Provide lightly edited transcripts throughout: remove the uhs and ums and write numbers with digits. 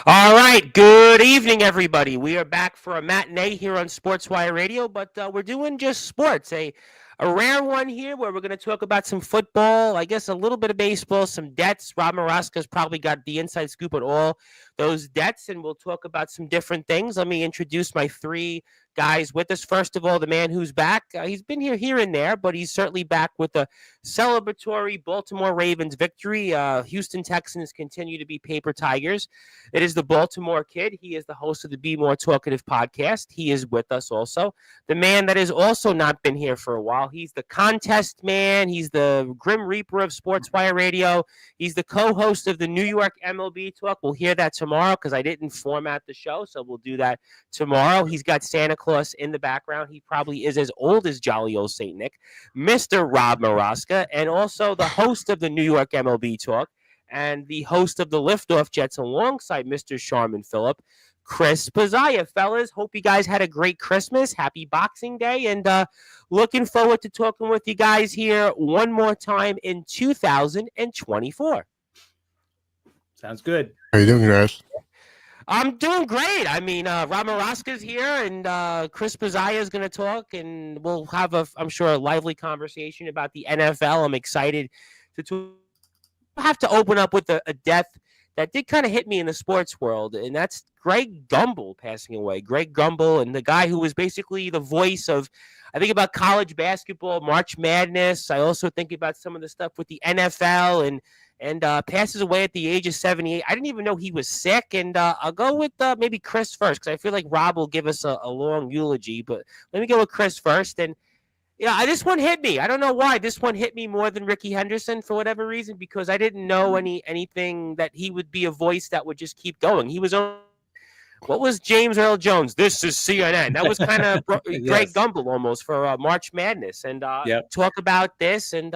All right. Good evening, everybody. We are back for a matinee here on Sportswire Radio, but we're doing just sports. A rare one here where we're going to talk about some football, I guess a little bit of baseball, some debts. Rob Maraska's probably got the inside scoop on all those debts, and we'll talk about some different things. Let me introduce my three guys with us. First of all, the man who's back. He's been here and there, but he's certainly back with a celebratory Baltimore Ravens victory. Houston Texans continue to be paper tigers. It is the Baltimore Kid. He is the host of the Be More Talkative podcast. He is with us also. The man that has also not been here for a while. He's the contest man. He's the Grim Reaper of Sportswire Radio. He's the co-host of the New York MLB Talk. We'll hear that tomorrow because I didn't format the show, so we'll do that tomorrow. He's got Santa Claus in the background. He probably is as old as jolly old St. Nick, Mr. Rob Maraska, and also the host of the New York MLB Talk and the host of the Liftoff Jets alongside Mr. Sharman Phillip, Chris Pazaya. Fellas, hope you guys had a great Christmas. Happy Boxing Day, and looking forward to talking with you guys here one more time in 2024. Sounds good. How you doing, guys? I'm doing great. I mean, Rob Maraska's here, and Chris Pazaya is going to talk, and we'll have, I'm sure, a lively conversation about the NFL. I'm excited to talk. I have to open up with a death that did kind of hit me in the sports world, and that's Greg Gumbel passing away. Greg Gumbel, and the guy who was basically the voice of, I think about college basketball, March Madness. I also think about some of the stuff with the NFL, and passes away at the age of 78. I didn't even know he was sick, and I'll go with maybe Chris first because I feel like Rob will give us a long eulogy, but let me go with Chris first. And yeah, this one hit me. I don't know why. This one hit me more than Ricky Henderson for whatever reason, because I didn't know anything that he would be a voice that would just keep going. He was on, what was James Earl Jones? This is CNN. That was kind of Greg Gumbel almost for March Madness. And talk about this and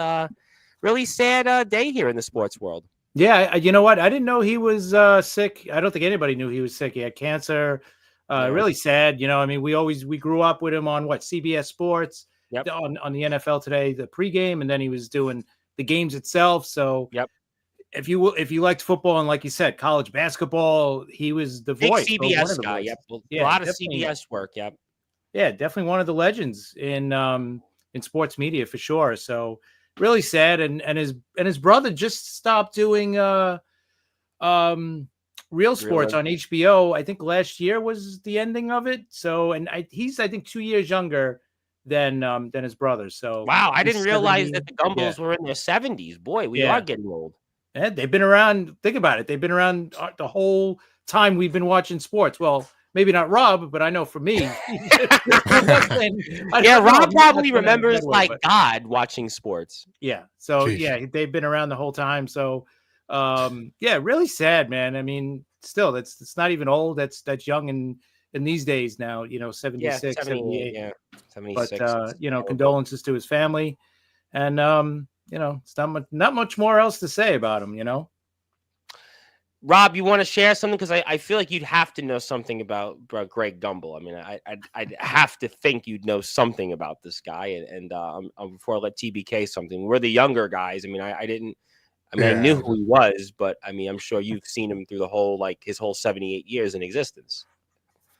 really sad day here in the sports world. Yeah, you know what? I didn't know he was sick. I don't think anybody knew he was sick. He had cancer. Really sad. You know, I mean, we grew up with him on CBS Sports. Yep. On the NFL Today, the pregame, and then he was doing the games itself. So if you liked football and, like you said, college basketball, he was the big voice. CBS guy. Yep. A lot of CBS work. Yep. Yeah, definitely one of the legends in sports media for sure. So really sad. And his brother just stopped doing Real Sports on HBO. I think last year was the ending of it. So he's I think 2 years younger than his brothers. So wow, I didn't realize that the Gumbels were in their 70s. Boy, we are getting old. Yeah, they've been around. Think about it. They've been around the whole time we've been watching sports. Well, maybe not Rob, but I know for me. Rob probably remembers God watching sports. Yeah. So they've been around the whole time. So really sad, man. I mean, still, it's not even old. That's young in these days now, 76, 78. Yeah, 76. But, condolences to his family. And, it's not much more else to say about him, Rob, you want to share something? Because I feel like you'd have to know something about Greg Gumbel. I mean, I'd have to think you'd know something about this guy. And before I let TBK something, we're the younger guys. I mean, I knew who he was, but I mean, I'm sure you've seen him through the whole, his whole 78 years in existence.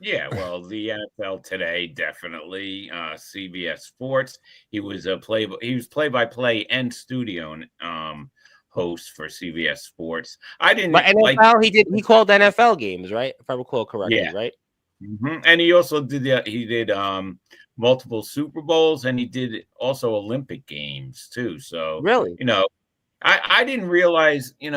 Yeah, well, the NFL Today, definitely. CBS Sports. He was play-by-play and studio host for CBS Sports. I didn't. But NFL, he called NFL games, right? If I recall correctly, right? Mm-hmm. And he also did multiple Super Bowls, and he did also Olympic games too. So really, I didn't realize, he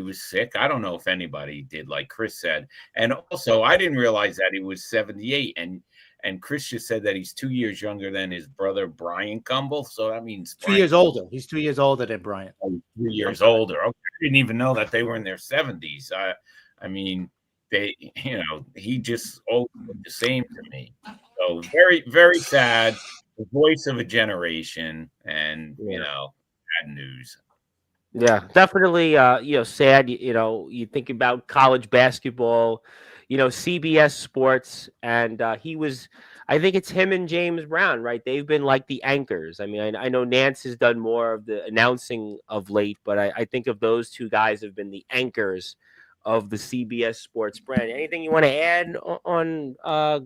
was sick. I don't know if anybody did, like Chris said. And also, I didn't realize that he was 78. And Chris just said that he's 2 years younger than his brother, Brian Gumbel. So that means 2 years older. He's 2 years older than Brian. 2 years older. Okay. I didn't even know that they were in their 70s. I mean, he just looked the same to me. So very, very sad. The voice of a generation. And, bad news. Yeah, definitely. Sad. You think about college basketball, CBS Sports, and he was. I think it's him and James Brown, right? They've been like the anchors. I mean, I know Nance has done more of the announcing of late, but I think of those two guys have been the anchors of the CBS Sports brand. Anything you want to add on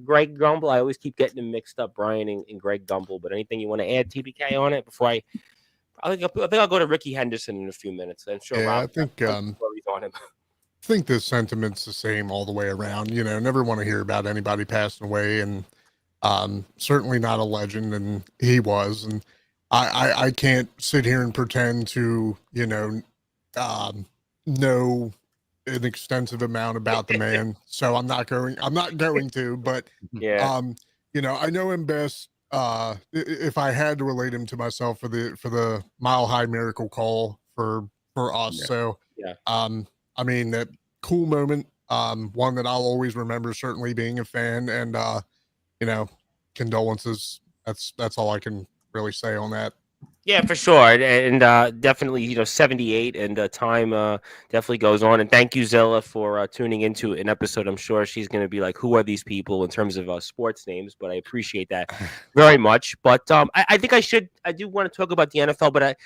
Greg Gumbel? I always keep getting them mixed up, Brian and Greg Gumbel. But anything you want to add, TBK, on it before I think I'll go to Ricky Henderson in a few minutes. I'm sure Rob I think stories on him. I think the sentiment's the same all the way around. Never want to hear about anybody passing away, and certainly not a legend, and he was. And I can't sit here and pretend to know an extensive amount about the man, so I'm not going to. But yeah, I know him best. If I had to relate him to myself for the Mile High Miracle Call for us, so I mean, that cool moment, one that I'll always remember, certainly being a fan, and condolences. That's all I can really say on that. Yeah, for sure, and definitely, 78, and time definitely goes on. And thank you, Zilla, for tuning into an episode. I'm sure she's going to be like, "Who are these people?" in terms of sports names, but I appreciate that very much. But I think I do want to talk about the NFL, but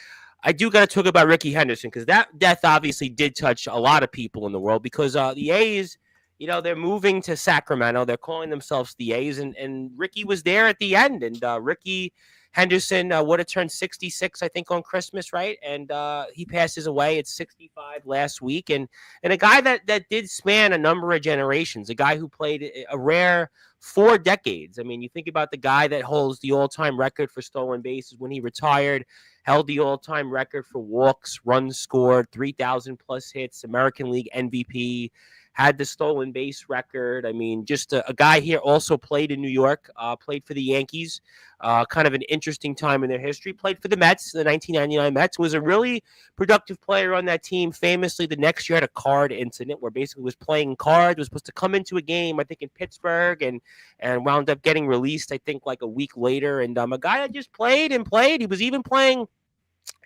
I do got to talk about Ricky Henderson, because that death obviously did touch a lot of people in the world, because the A's, they're moving to Sacramento. They're calling themselves the A's, and Ricky was there at the end. And Ricky Henderson would have turned 66, I think, on Christmas, right? And he passes away at 65 last week. And a guy that did span a number of generations, a guy who played a rare 4 decades. I mean, you think about the guy that holds the all-time record for stolen bases when he retired, held the all-time record for walks, runs scored, 3,000 plus hits, American League MVP, had the stolen base record. I mean, just a guy here, also played in New York, played for the Yankees, kind of an interesting time in their history, played for the Mets, the 1999 Mets, was a really productive player on that team. Famously, the next year had a card incident where basically was playing cards, was supposed to come into a game, I think in Pittsburgh, and wound up getting released, I think, like a week later. And a guy that just played and played. He was even playing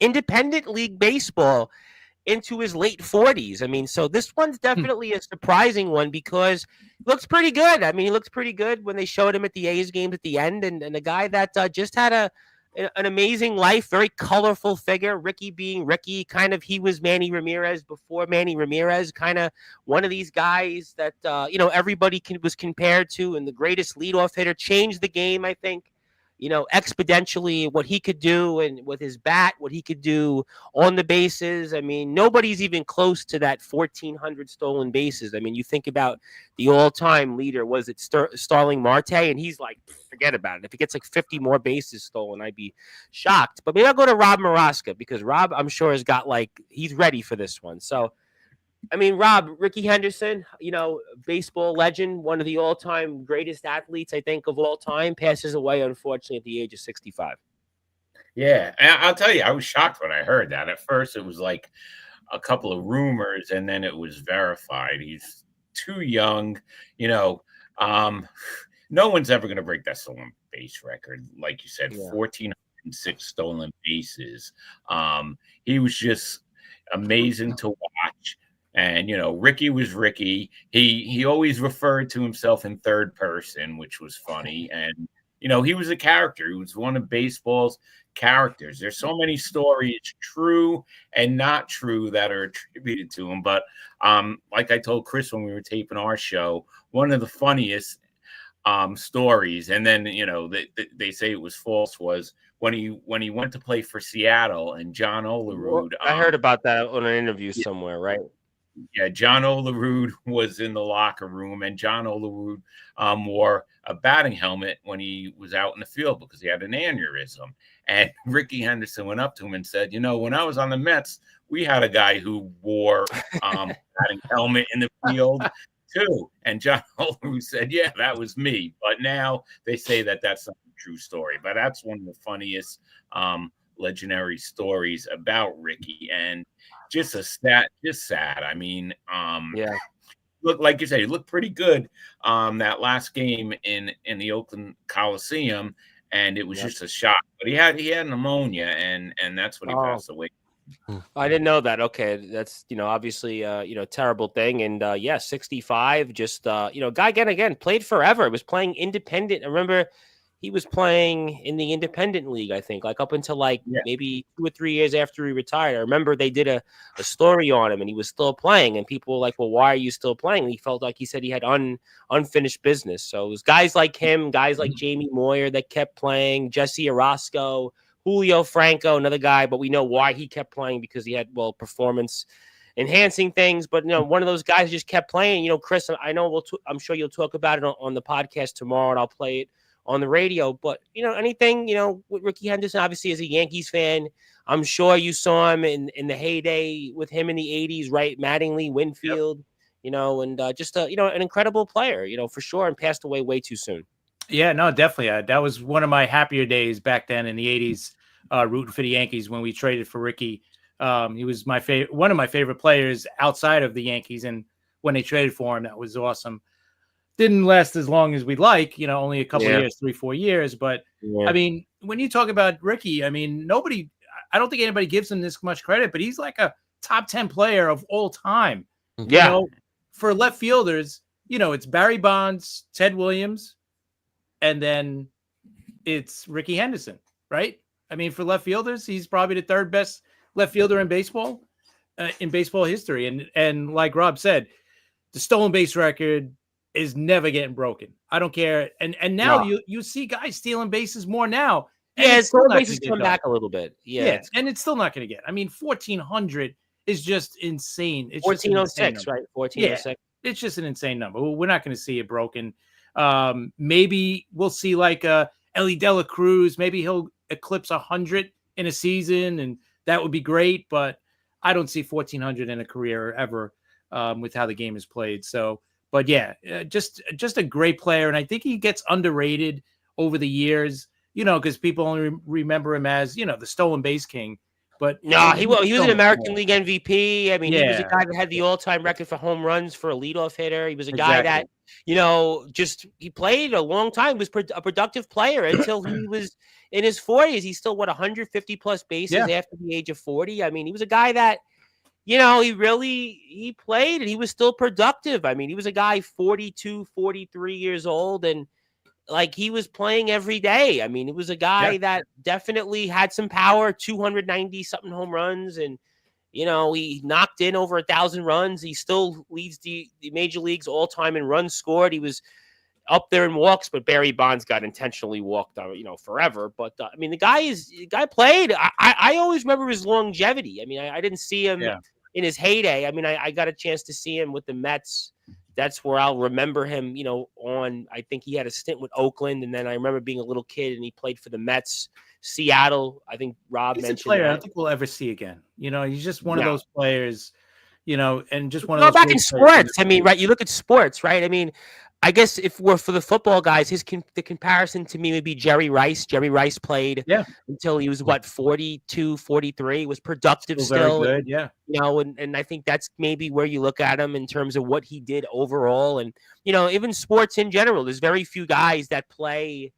independent league baseball into his late 40s. I mean, so this one's definitely a surprising one, because he looks pretty good. I mean, he looks pretty good when they showed him at the A's games at the end, and a guy that just had an amazing life, very colorful figure. Ricky being Ricky, kind of, he was Manny Ramirez before Manny Ramirez, kind of one of these guys that everybody was compared to, and the greatest leadoff hitter, changed the game, I think, exponentially, what he could do, and with his bat, what he could do on the bases. I mean, nobody's even close to that 1,400 stolen bases. I mean, you think about the all-time leader, was it Starling Marte, and he's like, forget about it. If he gets like 50 more bases stolen, I'd be shocked. But maybe I'll go to Rob Maraska, because Rob, I'm sure, has got he's ready for this one. So, I mean, Rob, Ricky Henderson, baseball legend, one of the all-time greatest athletes, I think, of all time, passes away, unfortunately, at the age of 65. Yeah, and I'll tell you, I was shocked when I heard that. At first, it was like a couple of rumors, and then it was verified. He's too young. No one's ever going to break that stolen base record. Like you said, 1,406 stolen bases. He was just amazing to watch. And, Ricky was Ricky. He always referred to himself in third person, which was funny. And, he was a character. He was one of baseball's characters. There's so many stories, true and not true, that are attributed to him. But like I told Chris when we were taping our show, one of the funniest stories, and then, they say it was false, was when he went to play for Seattle, and John Olerud. I heard about that on an interview somewhere, right? Yeah, John Olerud was in the locker room, and John Olerud wore a batting helmet when he was out in the field because he had an aneurysm. And Ricky Henderson went up to him and said, when I was on the Mets, we had a guy who wore a batting helmet in the field too. And John Olerud said, yeah, that was me. But now they say that that's not a true story. But that's one of the funniest legendary stories about Ricky, and just sad. I mean, look, like you said, he looked pretty good that last game in the Oakland Coliseum, and it was just a shock. But he had pneumonia, and that's what he passed away. I didn't know that. Okay, that's obviously terrible thing. And 65, just guy again played forever. Was playing independent. I remember he was playing in the independent league, I think, like up until maybe 2 or 3 years after he retired. I remember they did a story on him and he was still playing, and people were like, well, why are you still playing? And he felt like he said he had unfinished business. So it was guys like him, guys like Jamie Moyer that kept playing, Jesse Orozco, Julio Franco, another guy, but we know why he kept playing, because he had, performance enhancing things. But, one of those guys just kept playing. Chris, I know I'm sure you'll talk about it on the podcast tomorrow, and I'll play it on the radio. But, anything, with Ricky Henderson, obviously as a Yankees fan, I'm sure you saw him in the heyday with him in the 80s, right? Mattingly, Winfield, and just, an incredible player, for sure, and passed away way too soon. Yeah, no, definitely. That was one of my happier days back then in the 80s, rooting for the Yankees when we traded for Ricky. He was one of my favorite players outside of the Yankees. And when they traded for him, that was awesome. Didn't last as long as we'd like, only a couple of years, 3-4 years. But I mean, when you talk about Ricky, I mean, I don't think anybody gives him this much credit, but he's like a top 10 player of all time. Yeah. For left fielders, it's Barry Bonds, Ted Williams, and then it's Ricky Henderson, right? I mean, for left fielders, he's probably the third best left fielder in baseball history. And like Rob said, the stolen base record is never getting broken. I don't care. And now you see guys stealing bases more now. Yeah, stolen bases come back a little bit. Yeah, and it's still not going to get. I mean, 1,400 is just insane. It's 1406, right? 1406. Yeah, it's just an insane number. We're not going to see it broken. Maybe we'll see like Ellie De La Cruz. Maybe he'll eclipse 100 in a season, and that would be great. But I don't see 1,400 in a career ever with how the game is played. So, but yeah, just a great player, and I think he gets underrated over the years. Because people only remember him as the stolen base king. But no, he was an American League MVP. I mean, he was a guy that had the all-time record for home runs for a leadoff hitter. He was a guy that, he played a long time. He was a productive player until he was in his 40s. He still 150 plus bases after the age of 40. I mean, he was a guy that, he played and he was still productive. I mean, he was a guy 42, 43 years old, and he was playing every day. I mean, it was a guy that definitely had some power, 290 something home runs. And, he knocked in over 1,000 runs. He still leads the major leagues all time in runs scored. He was up there in walks, but Barry Bonds got intentionally walked, forever. But I mean, the guy played. I always remember his longevity. I mean, I didn't see him in his heyday. I mean, I got a chance to see him with the Mets. That's where I'll remember him, I think he had a stint with Oakland, and then I remember being a little kid and he played for the Mets, Seattle. I think Rob mentioned a player that. I don't think we'll ever see again. He's just one of those players, and just one of those. Back in sports, I mean, right? You look at sports, right? I mean, I guess if we're for the football guys, the comparison to me would be Jerry Rice. Jerry Rice played until he was 42, 43, was productive still. Very good, and I think that's maybe where you look at him in terms of what he did overall. And, even sports in general, there's very few guys that play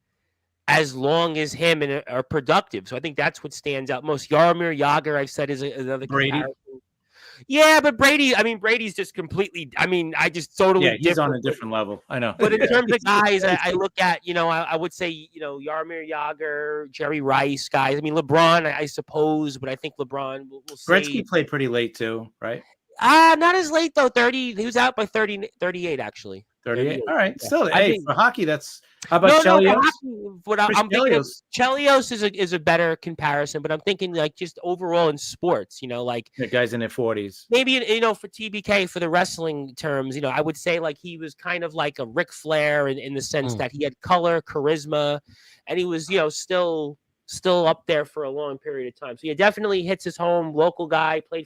as long as him and are productive. So I think that's what stands out most. Jaromir Jagr, I've said, is another comparison. Yeah, but Brady's just completely. I just totally. Yeah, he's on a different level. I know. But in terms of guys, I look at, I would say, Jaromir Jagr, Jerry Rice, guys. I mean, LeBron, I suppose, but I think LeBron will Gretzky played pretty late too, right? Not as late though. 30. He was out by 38 actually. 38. All right. Still, for hockey, that's how about Chelios? I'm thinking Chelios is a better comparison, but I'm thinking just overall in sports, the guys in their 40s. Maybe for TBK, for the wrestling terms, I would say he was kind of like a Ric Flair in the sense that he had color, charisma, and he was still up there for a long period of time. So definitely hits his home. Local guy, but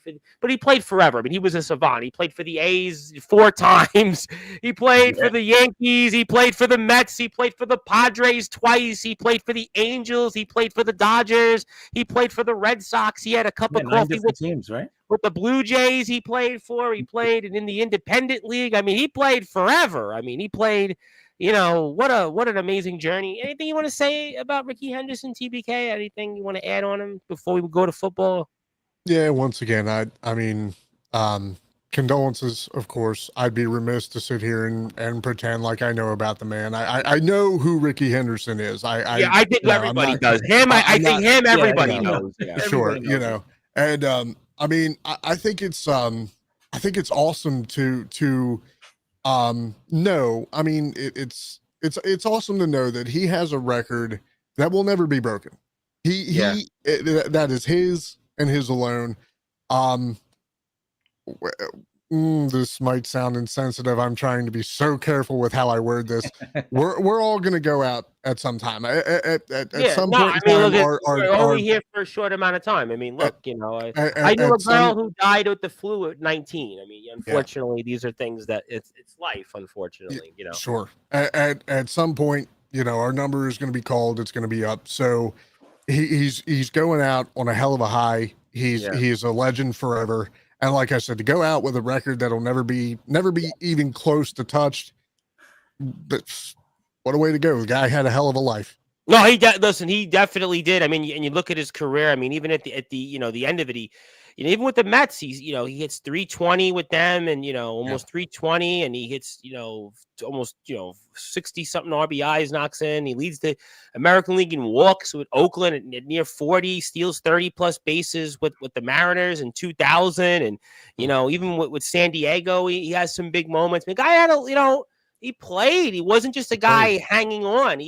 he played forever. I mean, he was a savant. He played for the A's 4 times. He played for the Yankees. He played for the Mets. He played for the Padres twice. He played for the Angels. He played for the Dodgers. He played for the Red Sox. He had a cup of coffee with teams, right? With the Blue Jays he played for. He played in the independent league. I mean, he played forever. I mean, he played what an amazing journey. Anything you want to say about Ricky Henderson, TBK? Anything you want to add on him before we go to football? Yeah, once again, I mean, condolences, of course. I'd be remiss to sit here and pretend like I know about the man. I know who Ricky Henderson is. I think everybody does. I think everybody knows. Yeah. Sure, and I mean, I think it's awesome to know. I mean, it's awesome to know that he has a record that will never be broken. That is his and his alone. This might sound insensitive. I'm trying to be so careful with how I word this. We're all going to go out at some time. At some point in time, we're only here for a short amount of time. I mean, look, I knew a girl who died with the flu at 19. I mean, unfortunately, these are things that it's life. Unfortunately, Sure. At some point, our number is going to be called. It's going to be up. So he's going out on a hell of a high. He's a legend forever. And like I said, to go out with a record that'll never be even close to touched, but what a way to go. The guy had a hell of a life. No, he definitely did. I mean, and you look at his career. I mean, even at the the end of it, even with the Mets, he hits 320 with them, and almost 320, and he hits almost 60 something RBIs, knocks in. He leads the American League in walks with Oakland at near 40, steals 30 plus bases with the Mariners in 2000, and even with San Diego, he has some big moments. The guy had he played. He wasn't just a guy hanging on.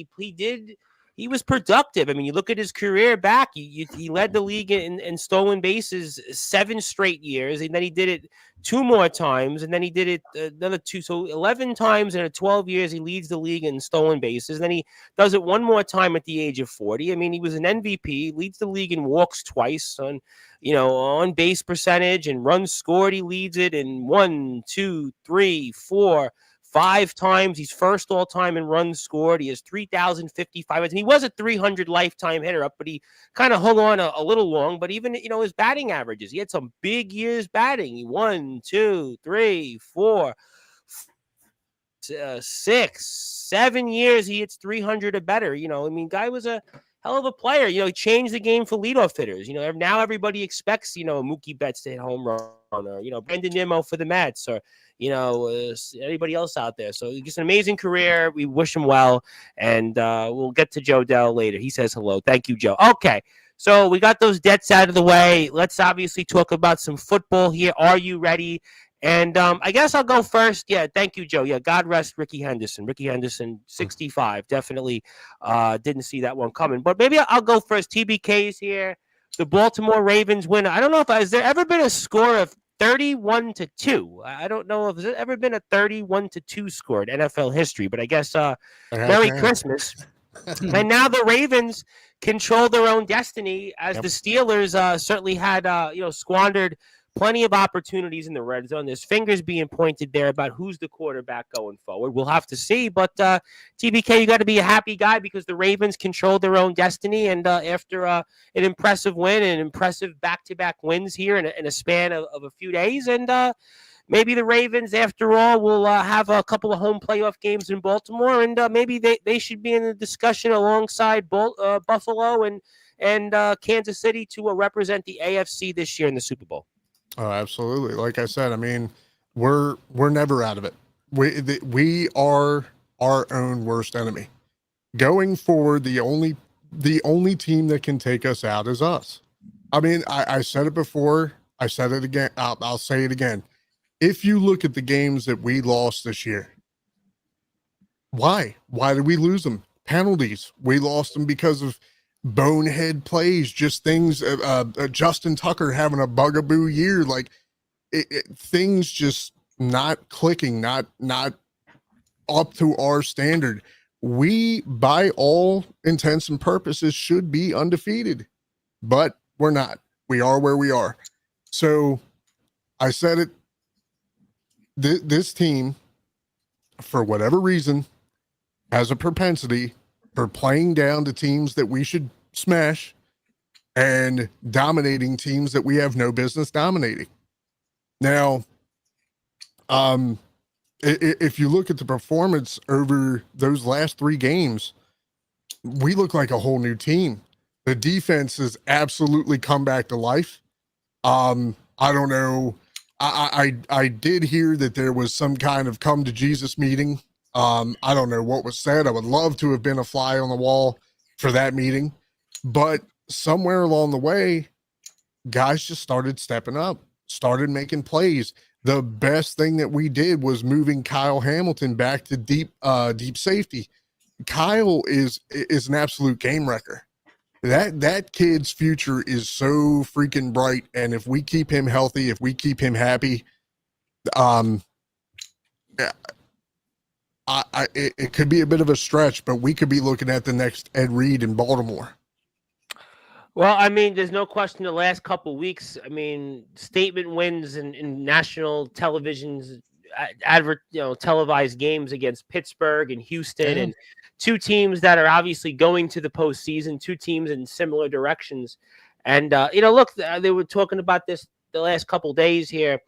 He was productive. I mean, you look at his career back, he led the league in stolen bases 7 straight years, and then he did it 2 more times, and then he did it another 2. So 11 times in 12 years, he leads the league in stolen bases. And then he does it 1 more time at the age of 40. I mean, he was an MVP, leads the league in walks twice, on base percentage, and runs scored. He leads it in 1, 2, 3, 4, 5 times. He's first all time in runs scored. He has 3,055. And he was a 300 lifetime hitter up, but he kind of hung on a little long. But even, his batting averages, he had some big years batting. 1, 2, 3, 4, 6, 7 years. He hits 300 or better. Guy was a hell of a player. He changed the game for leadoff hitters. Now everybody expects, Mookie Betts to hit home run, or, Brandon Nimmo for the Mets, or, anybody else out there. So just an amazing career. We wish him well, and we'll get to Joe Dell later. He says hello. Thank you, Joe. Okay, so we got those debts out of the way. Let's obviously talk about some football here. Are you ready? And I guess I'll go first. Yeah, thank you, Joe. Yeah, God rest Ricky Henderson. Ricky Henderson, 65. Definitely didn't see that one coming. But maybe I'll go first. TBK's here. The Baltimore Ravens win. I don't know has there ever been a score of 31-2. I don't know if there's ever been a 31-2 score in NFL history, but I guess Merry Christmas. And now the Ravens control their own destiny, as the Steelers certainly had squandered plenty of opportunities in the red zone. There's fingers being pointed there about who's the quarterback going forward. We'll have to see. But TBK, you got to be a happy guy because the Ravens controlled their own destiny. And after an impressive win and impressive back-to-back wins here in a span of a few days, and maybe the Ravens, after all, will have a couple of home playoff games in Baltimore, and maybe they should be in the discussion alongside Buffalo and Kansas City to represent the AFC this year in the Super Bowl. Oh, absolutely. Like I said, I mean, we're never out of it. We are our own worst enemy. Going forward, the only team that can take us out is us. I mean, I said it before. I said it again. I'll say it again. If you look at the games that we lost this year, why did we lose them? Penalties. We lost them because of bonehead plays, just things. Justin Tucker having a bugaboo year, like things just not clicking, not up to our standard. We, by all intents and purposes, should be undefeated, but we're not. We are where we are. So I said it. This team, for whatever reason, has a propensity for playing down to teams that we should smash and dominating teams that we have no business dominating. Now, if you look at the performance over those last 3 games, we look like a whole new team. The defense has absolutely come back to life. I don't know I did hear that there was some kind of come to Jesus meeting. I don't know what was said. I would love to have been a fly on the wall for that meeting, but somewhere along the way, guys just started stepping up, started making plays. The best thing that we did was moving Kyle Hamilton back to deep safety. Kyle is an absolute game wrecker. That kid's future is so freaking bright, and if we keep him healthy, if we keep him happy, it could be a bit of a stretch, but we could be looking at the next Ed Reed in Baltimore. Well, I mean, there's no question the last couple of weeks, I mean, statement wins in national television's televised games against Pittsburgh and Houston, and two teams that are obviously going to the postseason, two teams in similar directions. And, look, they were talking about this the last couple of days here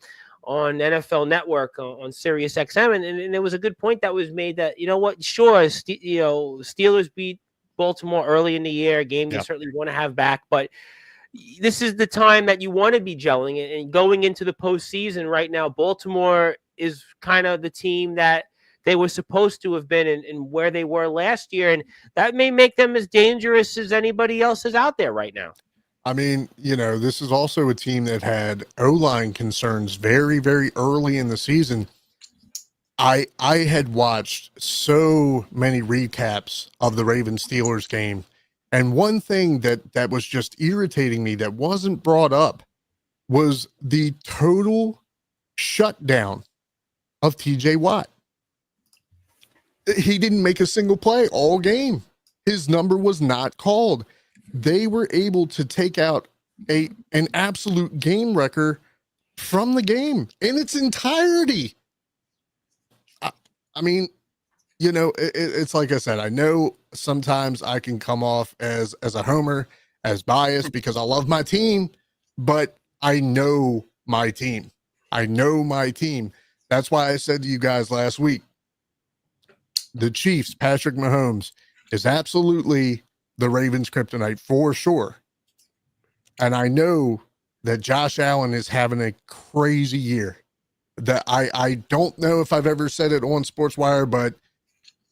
on NFL Network on Sirius XM, and there was a good point that was made that, sure, Steelers beat Baltimore early in the year, a game you certainly want to have back, but this is the time that you want to be gelling, and going into the postseason right now, Baltimore is kind of the team that they were supposed to have been and where they were last year, and that may make them as dangerous as anybody else is out there right now. I mean, this is also a team that had O-line concerns very, very early in the season. I had watched so many recaps of the Ravens-Steelers game, and one thing that was just irritating me that wasn't brought up was the total shutdown of TJ Watt. He didn't make a single play all game. His number was not called. They were able to take out an absolute game wrecker from the game in its entirety. I mean, it's like I said, I know sometimes I can come off as a homer, as biased, because I love my team, but I know my team. That's why I said to you guys last week, the Chiefs, Patrick Mahomes, is absolutely the Ravens' kryptonite for sure. And I know that Josh Allen is having a crazy year. That I don't know if I've ever said it on Sportswire, but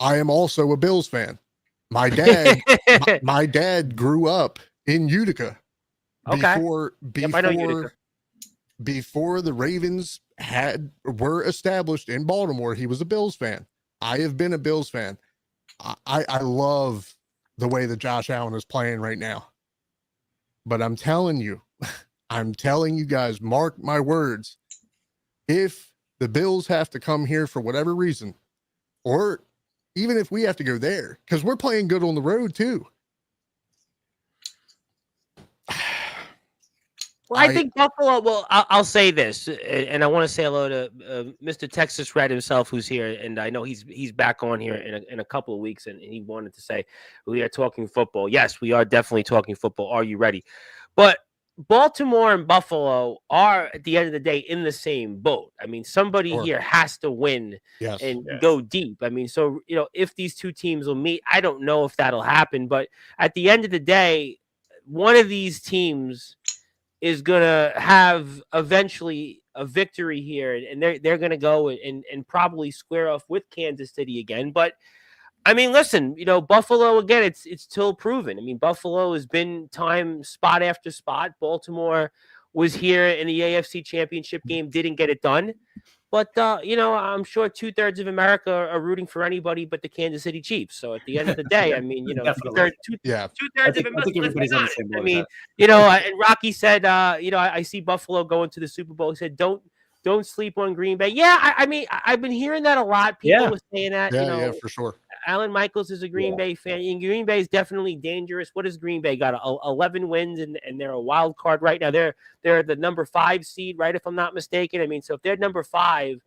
I am also a Bills fan. My dad, my dad grew up in Utica. Before the Ravens were established in Baltimore, he was a Bills fan. I have been a Bills fan. I love the way that Josh Allen is playing right now. But I'm telling you guys, mark my words. If the Bills have to come here for whatever reason, or even if we have to go there, because we're playing good on the road too. Well, I think Buffalo. Well, I'll say this, and I want to say hello to Mr. Texas Red himself, who's here, and I know he's back on here in a couple of weeks, and he wanted to say we are talking football. Yes, we are definitely talking football. Are you ready? But Baltimore and Buffalo are, at the end of the day, in the same boat. I mean, somebody here has to win and go deep. I mean, so, if these two teams will meet, I don't know if that'll happen. But at the end of the day, one of these teams is going to have eventually a victory here, and they're going to go and probably square off with Kansas City again. But I mean, listen, Buffalo, again, it's still proven. I mean, Buffalo has been time spot after spot. Baltimore was here in the AFC Championship game, didn't get it done. But, I'm sure 2/3 of America are rooting for anybody but the Kansas City Chiefs. So at the end of the day, I mean, two-thirds of America. I mean, and Rocky said, I see Buffalo going to the Super Bowl. He said, don't sleep on Green Bay. Yeah, I mean, I've been hearing that a lot. People were saying that. Yeah, for sure. Alan Michaels is a Green Bay fan. And Green Bay is definitely dangerous. What has Green Bay got? 11 wins, and they're a wild card right now. They're the number 5 seed, right? If I'm not mistaken. I mean, so if they're number 5,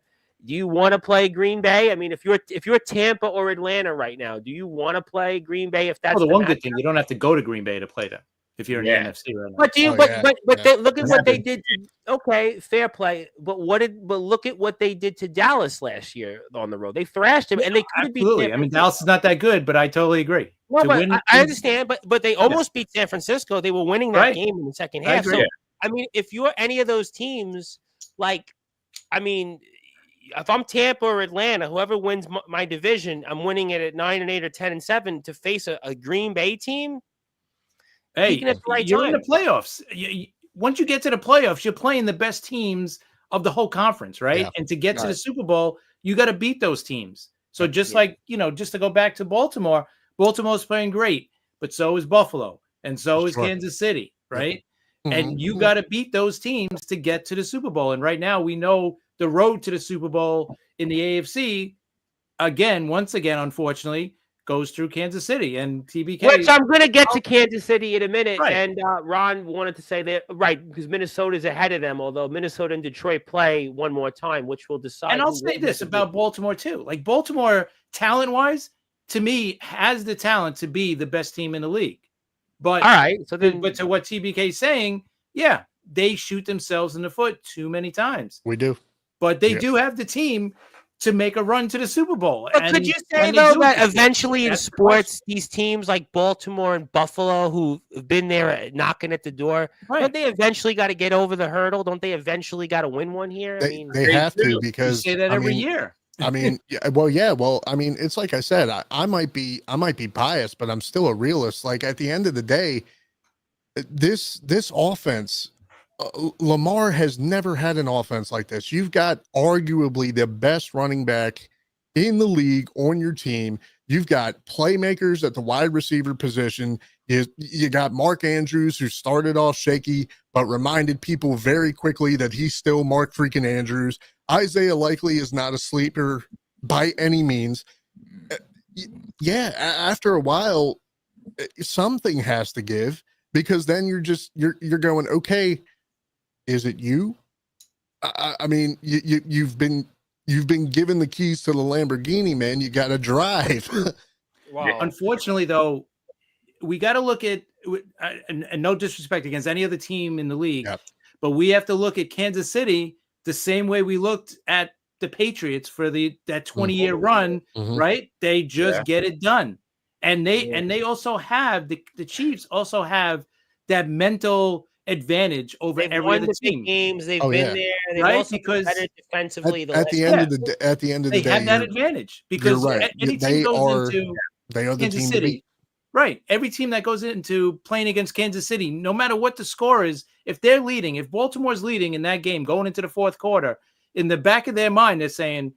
do you want to play Green Bay? I mean, if you're Tampa or Atlanta right now, do you want to play Green Bay? If that's the one good thing, you don't have to go to Green Bay to play them. If you're in the NFC right now. But do you? Look at what they did. Okay, fair play. But look at what they did to Dallas last year on the road. They thrashed him, and they could have beat. Absolutely. I mean, Dallas is not that good, but I totally agree. No, but I understand. But they almost beat San Francisco. They were winning that game in the second half. So I mean, if you're any of those teams, like I mean, if I'm Tampa or Atlanta, whoever wins my division, I'm winning it at 9-8 or 10-7 to face a Green Bay team. Hey, peaking at the right you're time. in the playoffs. Once you get to the playoffs, you're playing the best teams of the whole conference, right? Yeah. And to get to the Super Bowl, you got to beat those teams. So just like, just to go back to Baltimore's playing great, but so is Buffalo, and so is Kansas City, right? And you got to beat those teams to get to the Super Bowl. And right now, we know the road to the Super Bowl in the AFC, once again, unfortunately, goes through Kansas City and TBK. Which I'm going to get to Kansas City in a minute. Right. And Ron wanted to say that, right, because Minnesota's ahead of them, although Minnesota and Detroit play one more time, which will decide. And I'll say this about Baltimore, too. Like, Baltimore, talent-wise, to me, has the talent to be the best team in the league. But, all right. So then, but to what TBK is saying, yeah, they shoot themselves in the foot too many times. We do. But they do have the team to make a run to the Super Bowl. But could you say, though, that eventually in sports, these teams like Baltimore and Buffalo, who've been there knocking at the door, don't they eventually got to get over the hurdle? Don't they eventually got to win one here? They have to, because you say that every year. I mean, well, I mean, it's like I said, I might be biased, but I'm still a realist. Like, at the end of the day, this offense, Lamar has never had an offense like this. You've got arguably the best running back in the league on your team. You've got playmakers at the wide receiver position. You got Mark Andrews, who started off shaky, but reminded people very quickly that he's still Mark freaking Andrews. Isaiah Likely is not a sleeper by any means. Yeah, after a while, something has to give, because then you're going, okay, is it you? I mean, you've been given the keys to the Lamborghini, man. You got to drive. Wow. Unfortunately, though, we got to look at, and no disrespect against any other team in the league, but we have to look at Kansas City the same way we looked at the Patriots for that 20-year run, right? They just get it done. And they also have, the Chiefs also have that mental advantage over every other team. Games they've been there, they've also been better defensively. At the end of the day, they have that advantage, because any team goes into they are the Kansas team City, to beat. Right? Every team that goes into playing against Kansas City, no matter what the score is, if they're leading, if Baltimore's leading in that game going into the fourth quarter, in the back of their mind, they're saying,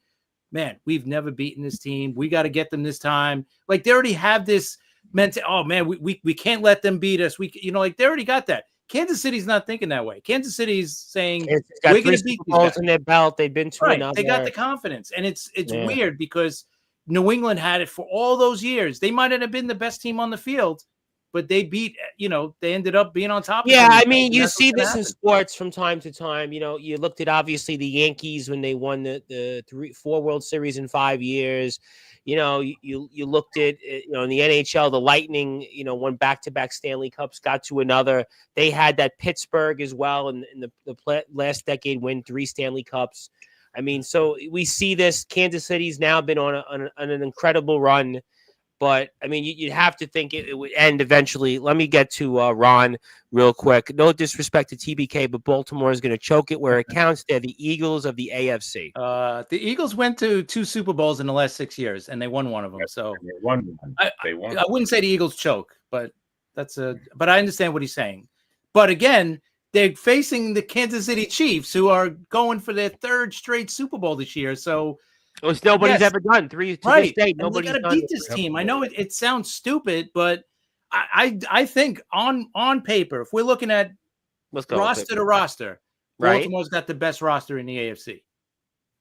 "Man, we've never beaten this team. We got to get them this time." Like, they already have this mental. Oh man, we can't let them beat us. Like, they already got that. Kansas City's not thinking that way. Kansas City's saying, we're going to beat these guys. In their belt. They've been to another. They got the confidence. And it's weird, because New England had it for all those years. They might not have been the best team on the field, but they beat, they ended up being on top. Yeah, I mean, you see this in sports from time to time. You looked at, obviously, the Yankees when they won the 4 World Series in 5 years. You looked at, in the NHL, the Lightning, won back-to-back Stanley Cups, got to another. They had that Pittsburgh as well, and in the last decade, win 3 Stanley Cups. I mean, so we see this. Kansas City's now been on an incredible run, but I mean, you'd have to think it would end eventually. Let me get to Ron real quick. No disrespect to TBK, but Baltimore is going to choke it where it counts. They're the Eagles of the AFC. The Eagles went to 2 Super Bowls in the last 6 years, and they won one of them. So they won one. I wouldn't say the Eagles choke, but but I understand what he's saying. But again, they're facing the Kansas City Chiefs, who are going for their 3rd straight Super Bowl this year. So which nobody's ever done. 3 to this day. Nobody's got to beat this team. I know it sounds stupid, but I think on paper, if we're looking at roster to roster, Baltimore's got the best roster in the AFC.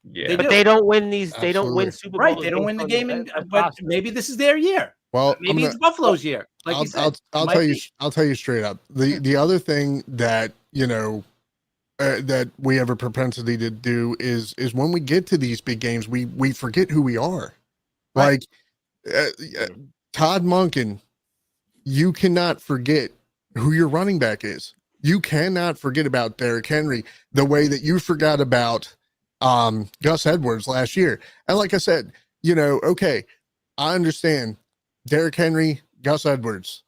Yeah, but they don't win these. Absolutely. They don't win Super Bowls. Right, they don't win the game. But maybe this is their year. Well, maybe it's Buffalo's year. Like you said, I'll tell you straight up. The other thing that that we have a propensity to do is when we get to these big games, we forget who we are. Right. Like Todd Monken, you cannot forget who your running back is. You cannot forget about Derrick Henry the way that you forgot about Gus Edwards last year. And like I said, okay, I understand Derrick Henry, Gus Edwards,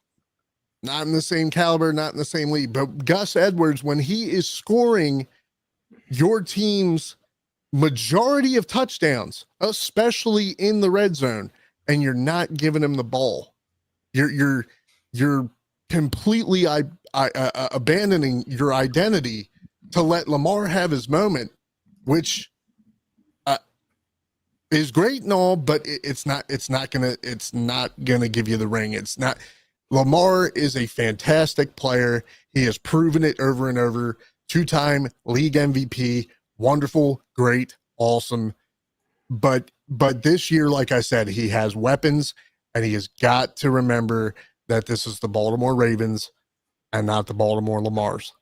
not in the same caliber, not in the same league, but Gus Edwards, when he is scoring your team's majority of touchdowns, especially in the red zone, and you're not giving him the ball. You're completely abandoning your identity to let Lamar have his moment, which is great and all, but it's not gonna give you the ring. It's not. Lamar is a fantastic player. He has proven it over and over. 2-time league MVP, wonderful, great, awesome. But this year, like I said, he has weapons, and he has got to remember that this is the Baltimore Ravens and not the Baltimore Lamars.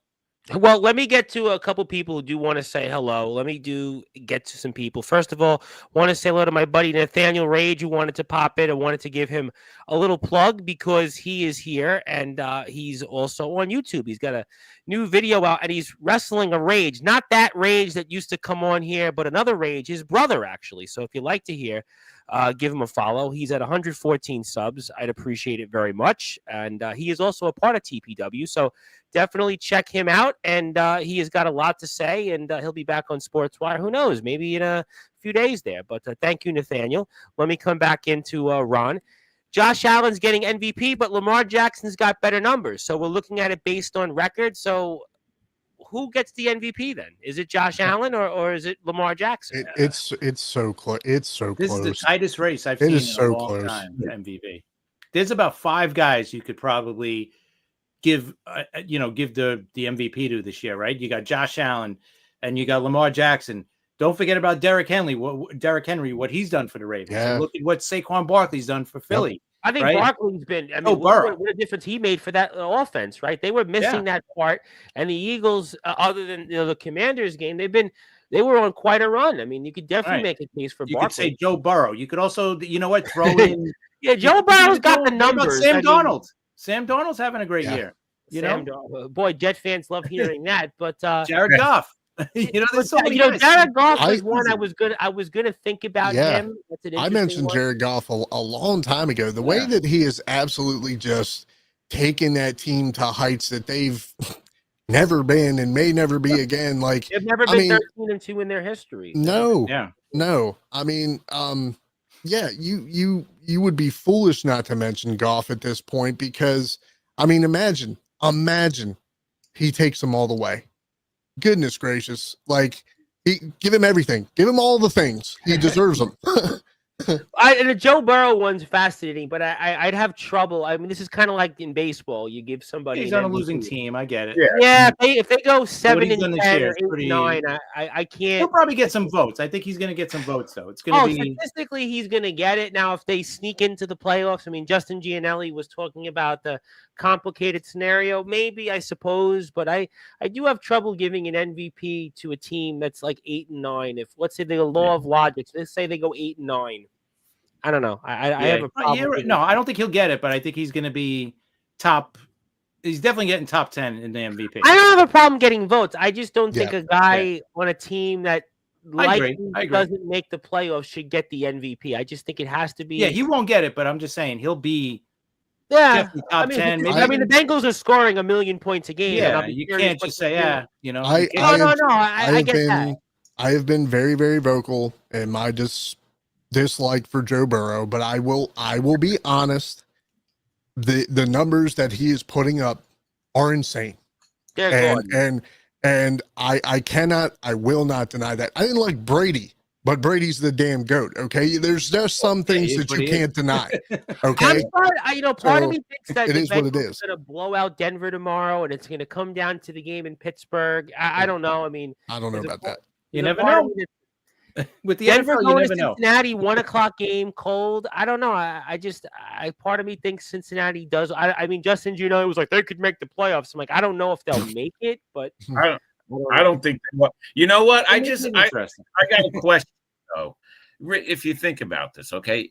Well, let me get to a couple people who do want to say hello. Let me get to some people. First of all, want to say hello to my buddy Nathaniel Rage, who wanted to pop in. I wanted to give him a little plug because he is here, and he's also on YouTube. He's got a new video out, and he's wrestling a Rage. Not that Rage that used to come on here, but another Rage, his brother, actually. So if you'd like to hear, give him a follow. He's at 114 subs. I'd appreciate it very much. And he is also a part of TPW. So definitely check him out. And he has got a lot to say, and he'll be back on Sportswire. Who knows? Maybe in a few days there. But thank you, Nathaniel. Let me come back into Ron. Josh Allen's getting MVP, but Lamar Jackson's got better numbers. So we're looking at it based on record. So who gets the MVP then? Is it Josh Allen or is it Lamar Jackson? It's so close. It's so this close. This is the tightest race I've seen in so a long close. time. MVP. There's about 5 guys you could probably give the MVP to this year, right? You got Josh Allen, and you got Lamar Jackson. Don't forget about Derrick Henry. What he's done for the Ravens. Yeah. And look at what Saquon Barkley's done for Philly. Yep. I think right? Barkley's been. I mean, what a difference he made for that offense, right? They were missing that part, and the Eagles, other than the Commanders game, they were on quite a run. I mean, you could definitely make a case for Barkley. You could say Joe Burrow. You could also, throw in. Yeah, Joe Burrow's got the numbers. Sam Darnold. Sam Darnold's having a great year. Boy, Jet fans love hearing that. But Jared Goff. There's so many guys. Jared Goff was one I was gonna think about him. I mentioned Jared Goff a long time ago. The way that he has absolutely just taken that team to heights that they've never been and may never be again. Like they've never been 13-2 in their history. No. I mean, you would be foolish not to mention Goff at this point because I mean, imagine he takes them all the way. Goodness gracious. Like give him everything. Give him all the things. He deserves them. And the Joe Burrow one's fascinating, but I'd have trouble. I mean, this is kind of like in baseball. You give somebody he's on a losing team. I get it. Yeah, if they go 7-10 or 8-9, I can't. He'll probably get some votes. I think he's going to get some votes, though. It's going to be statistically he's going to get it. Now, if they sneak into the playoffs, I mean, Justin Gianelli was talking about the complicated scenario. Maybe, I suppose, but I do have trouble giving an MVP to a team that's like 8-9. If let's say the law of logic, let's say they go 8-9. I don't know. I have a problem. No, I don't think he'll get it, but I think he's going to be top. He's definitely getting top 10 in the MVP. I don't have a problem getting votes. I just don't think a guy on a team that likely doesn't make the playoffs should get the MVP. I just think it has to be. Yeah, he won't get it, but I'm just saying he'll be. Yeah, top 10. I mean, the Bengals are scoring 1 million points a game. Yeah, you can't just say, No. I get that. I have been very, very vocal in my dislike for Joe Burrow, but I will be honest. The numbers that he is putting up are insane. And I will not deny that. I didn't like Brady, but Brady's the damn GOAT. Okay. There's just some things that you can't deny. Okay. Part of me thinks that it is what it is. Going to blow out Denver tomorrow, and it's going to come down to the game in Pittsburgh. I don't know. I mean, I don't know about that. You never know. With the Denver NFL, going you to never Cincinnati, 1:00 game, cold. I don't know. Part of me thinks Cincinnati does. I mean, Justin Gianelli was like they could make the playoffs. I'm like, I don't know if they'll make it, but I don't think. You know what? I got a question though. If you think about this, okay,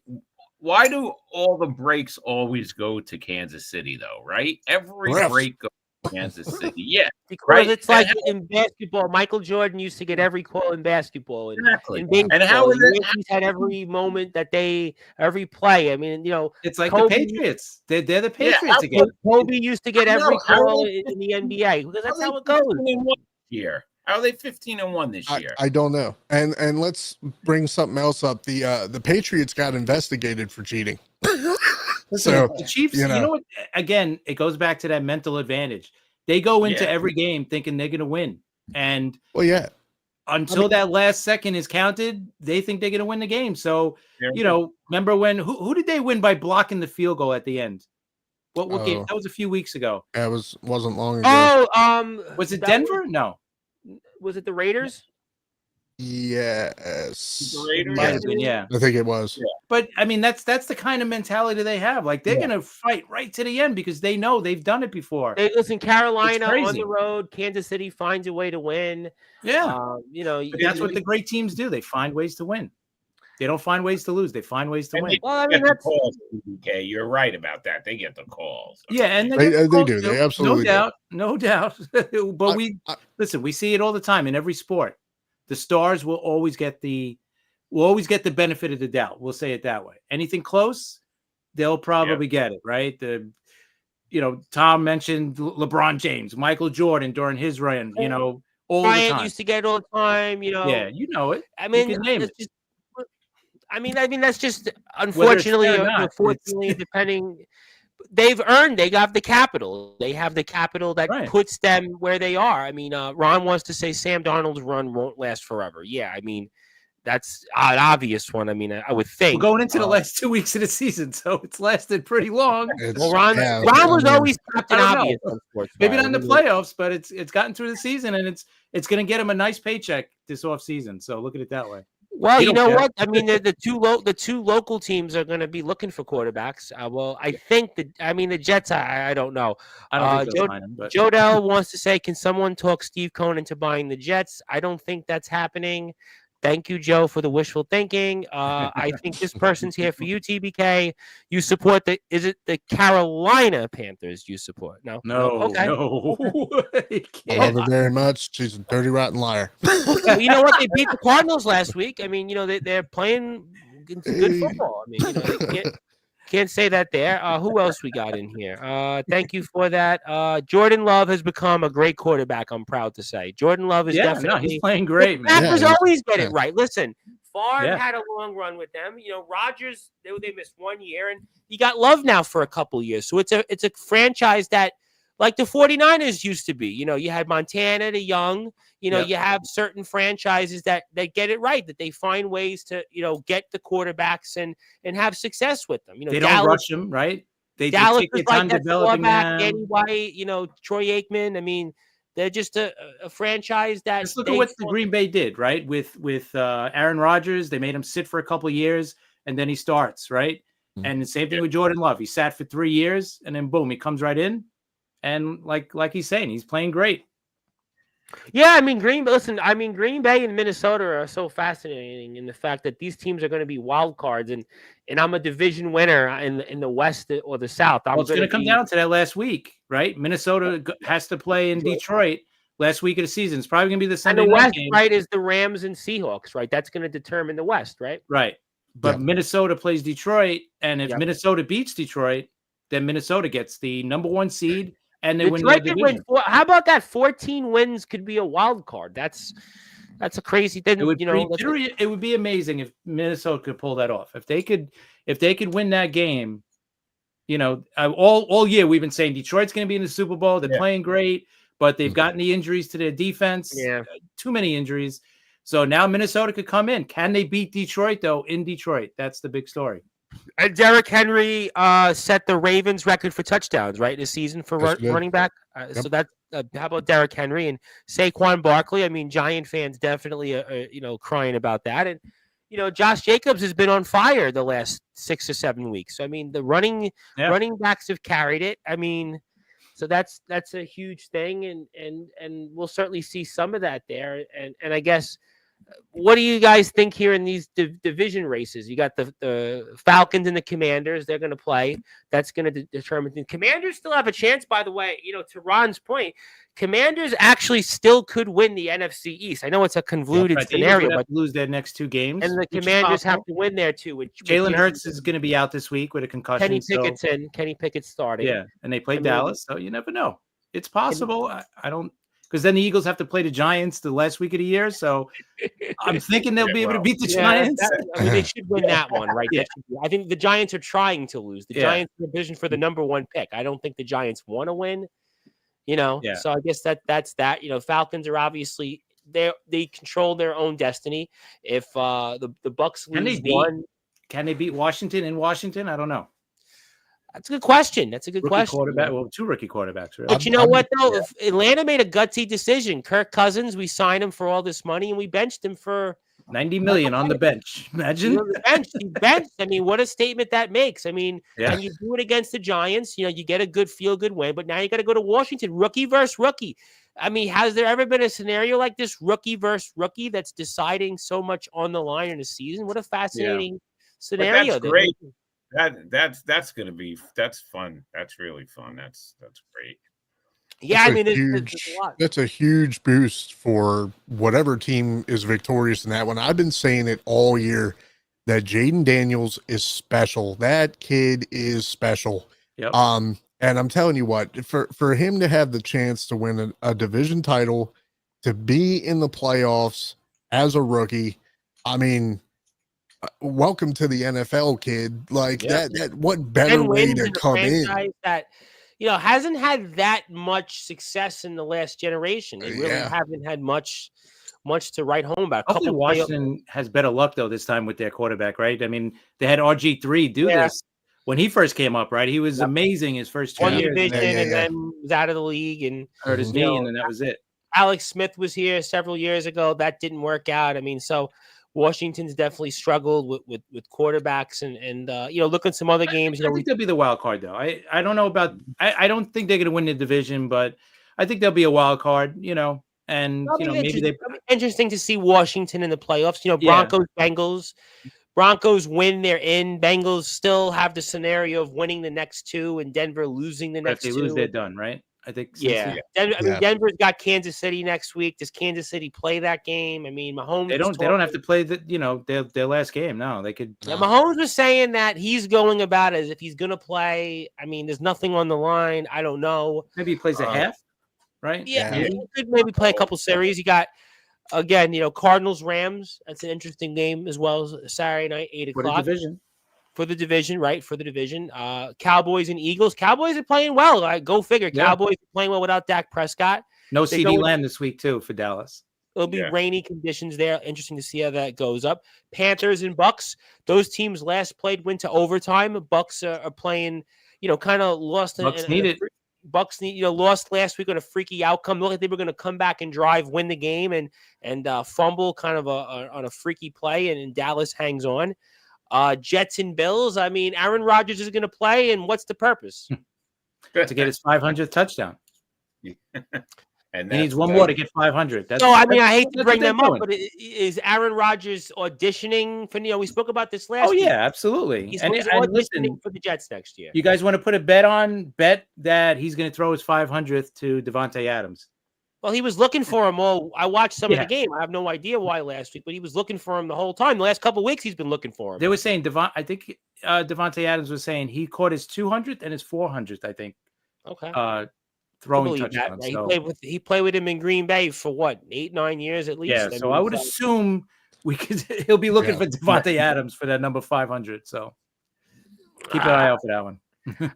why do all the breaks always go to Kansas City though? Right? Every break goes to Kansas City. Yeah. Because it's like in basketball, Michael Jordan used to get every call in basketball. Exactly. In baseball, and how is it? He's had every moment that every play. I mean, it's like Kobe, the Patriots. They're the Patriots again. Kobe used to get every call in the NBA because that's how it goes. Here, How are they 15-1 this year? I don't know. And let's bring something else up. The Patriots got investigated for cheating. So the Chiefs, you know what? Again, it goes back to that mental advantage. They go into every game thinking they're going to win, and until that last second is counted, they think they're going to win the game. So remember when who did they win by blocking the field goal at the end? What game? That was a few weeks ago. That wasn't long ago. Was it Denver? No. Was it the Raiders? Yes. The Raiders? Might have been, yeah. I think it was. Yeah. But I mean, that's the kind of mentality they have. Like they're gonna fight right to the end because they know they've done it before. Hey, listen, Carolina on the road, Kansas City finds a way to win. Yeah, but that's what the great teams do. They find ways to win. They don't find ways to lose. They find ways to win. Well, I mean, that's calls, BK. You're right about that. They get the calls. Yeah, and they do. They absolutely no doubt. But listen. We see it all the time in every sport. The stars will always get the benefit of the doubt. We'll say it that way. Anything close, they'll probably get it right. Tom mentioned LeBron James, Michael Jordan during his run. All the time. Used to get it all the time. Yeah, you know it. I mean, I mean, that's just unfortunately, depending. They got the capital. They have the capital that puts them where they are. I mean, Ron wants to say Sam Darnold's run won't last forever. Yeah, I mean, that's an obvious one. I mean, I would think. We're going into the last 2 weeks of the season, so it's lasted pretty long. Well, Ron was always Captain Obvious. Maybe not in the playoffs, but it's gotten through the season, and it's going to get him a nice paycheck this offseason. So look at it that way. Well, you know what? I mean, the two local teams are going to be looking for quarterbacks. I think the Jets. I don't know. I don't think him, but... Jodell wants to say, can someone talk Steve Cohen into buying the Jets? I don't think that's happening. Thank you, Joe, for the wishful thinking. I think this person's here for you, TBK. You support is it the Carolina Panthers you support? No. Okay. No. I love her very much. She's a dirty, rotten liar. Well, you know what? They beat the Cardinals last week. I mean, they're playing good football. I mean, they can't say that there. Who else we got in here? Thank you for that. Jordan Love has become a great quarterback, I'm proud to say. Jordan Love is definitely he's playing great, man. Packers always get it right. Listen, Favre had a long run with them. Rodgers, they missed 1 year, and you got Love now for a couple years. So it's a franchise that, like the 49ers used to be. You had Montana, the young. You have certain franchises that get it right, that they find ways to, get the quarterbacks and have success with them. They don't rush them, right? Dallas take is their time like that developing them. Danny White, Troy Aikman. I mean, they're just a franchise that. Just look at what the Green Bay did, right? With Aaron Rodgers, they made him sit for a couple of years, and then he starts, right? Mm-hmm. And the same thing with Jordan Love. He sat for 3 years, and then boom, he comes right in. And like he's saying, he's playing great. Yeah, I mean, Green Bay and Minnesota are so fascinating in the fact that these teams are going to be wild cards, and I'm a division winner in the West or the South. It's going to come down to that last week, right? Minnesota has to play in Detroit last week of the season. It's probably going to be the Sunday night game. And the West, right, is the Rams and Seahawks, right? That's going to determine the West, right? Right. But Minnesota plays Detroit, and if Minnesota beats Detroit, then Minnesota gets the number 1 seed. And they win the division. How about that? 14 wins could be a wild card. That's a crazy thing. It would be amazing if Minnesota could pull that off. If they could win that game, all year we've been saying Detroit's going to be in the Super Bowl. They're playing great, but they've gotten the injuries to their defense. Yeah, too many injuries. So now Minnesota could come in. Can they beat Detroit though? In Detroit, that's the big story. And Derrick Henry set the Ravens record for touchdowns, right, this season for running back. So that's how about Derrick Henry and Saquon Barkley? I mean, Giant fans definitely, crying about that. And Josh Jacobs has been on fire the last 6 or 7 weeks. So I mean, the running backs have carried it. I mean, so that's a huge thing, and we'll certainly see some of that there. And I guess. What do you guys think here in these division races? You got the Falcons and the Commanders. They're going to play. That's going to determine. The Commanders still have a chance, by the way. To Ron's point, Commanders actually still could win the NFC East. I know it's a convoluted scenario, but lose their next 2 games. And the Commanders have to win there too. Jalen Hurts is going to be out this week with a concussion. Kenny Pickett's starting. Yeah, and they play Dallas, so you never know. It's possible. I don't. because then the Eagles have to play the Giants the last week of the year. So I'm thinking they'll be able to beat the Giants. They should win that one, right? Yeah. I think the Giants are trying to lose. The Giants are positioned for the number 1 pick. I don't think the Giants want to win. So I guess that's that. Falcons are obviously they control their own destiny. If the Bucks lose one, can they beat Washington in Washington? I don't know. That's a good question. Quarterback. Well, 2 rookie quarterbacks. Really. But you know what, though? If Atlanta made a gutsy decision, Kirk Cousins, we signed him for all this money, and we benched him for $90 million on the bench. Imagine the bench. He's benched. I mean, what a statement that makes. I mean, and you do it against the Giants. You get a good feel-good win. But now you got to go to Washington, rookie versus rookie. I mean, has there ever been a scenario like this, rookie versus rookie, that's deciding so much on the line in a season? What a fascinating scenario! But that's great. That's fun. That's really fun. That's great. Yeah, that's a huge boost for whatever team is victorious in that one. I've been saying it all year that Jaden Daniels is special. That kid is special. Yep. And I'm telling you what, for him to have the chance to win a division title, to be in the playoffs as a rookie, I mean, welcome to the NFL, kid. Like that what better way to come in? That hasn't had that much success in the last generation. They really haven't had much to write home about. Hopefully Washington has better luck though this time with their quarterback, right? I mean, they had RG3 do this when he first came up, right? He was amazing his first 2 years, and then was out of the league and hurt his knee, and then that was it. Alex Smith was here several years ago. That didn't work out. I mean, so Washington's definitely struggled with quarterbacks and look at some other games. I think they'll be the wild card though. I don't know about. I don't think they're going to win the division, but I think they'll be a wild card. And maybe they. Interesting to see Washington in the playoffs. Broncos, Bengals. Broncos win, they're in. Bengals still have the scenario of winning the next 2 and Denver losing the next 2. If they lose, they're done, right? I think. Denver's got Kansas City next week. Does Kansas City play that game? I mean, Mahomes. They don't have to play their last game. No, they could. Yeah, Mahomes was saying that he's going about it as if he's going to play. I mean, there's nothing on the line. I don't know. Maybe he plays a half, right? Yeah, he could maybe play a couple series. You got. Again, Cardinals, Rams. That's an interesting game as well as Saturday night, 8:00. For the division. For the division, right? For the division. Cowboys and Eagles. Cowboys are playing well. Go figure. Yeah. Cowboys are playing well without Dak Prescott. No CD Lamb this week, too, for Dallas. It'll be rainy conditions there. Interesting to see how that goes up. Panthers and Bucks. Those teams last played, went to overtime. Bucks are playing, kind of lost. Bucks needed. Bucks lost last week on a freaky outcome. Looked like they were going to come back and drive, win the game, and fumble kind of on a freaky play, and Dallas hangs on. Jets and Bills. I mean, Aaron Rodgers is going to play, and what's the purpose? To get his 500th touchdown. And he needs one more to get 500. I hate to bring them up, but is Aaron Rodgers auditioning for? We spoke about this last. Oh yeah, absolutely. He's auditioning for the Jets next year. You guys want to put a bet that he's going to throw his 500th to Devontae Adams? Well, he was looking for him all. I watched some of the game. I have no idea why last week, but he was looking for him the whole time. The last couple of weeks, he's been looking for him. They were saying I think Devontae Adams was saying he caught his 200th and his 400th. I think. Okay. Throwing touchdowns. He played with him in Green Bay for what 8-9 years at least. Yeah, so I would assume he'll be looking for Devontae Adams for that number 500. So keep an eye out for that one.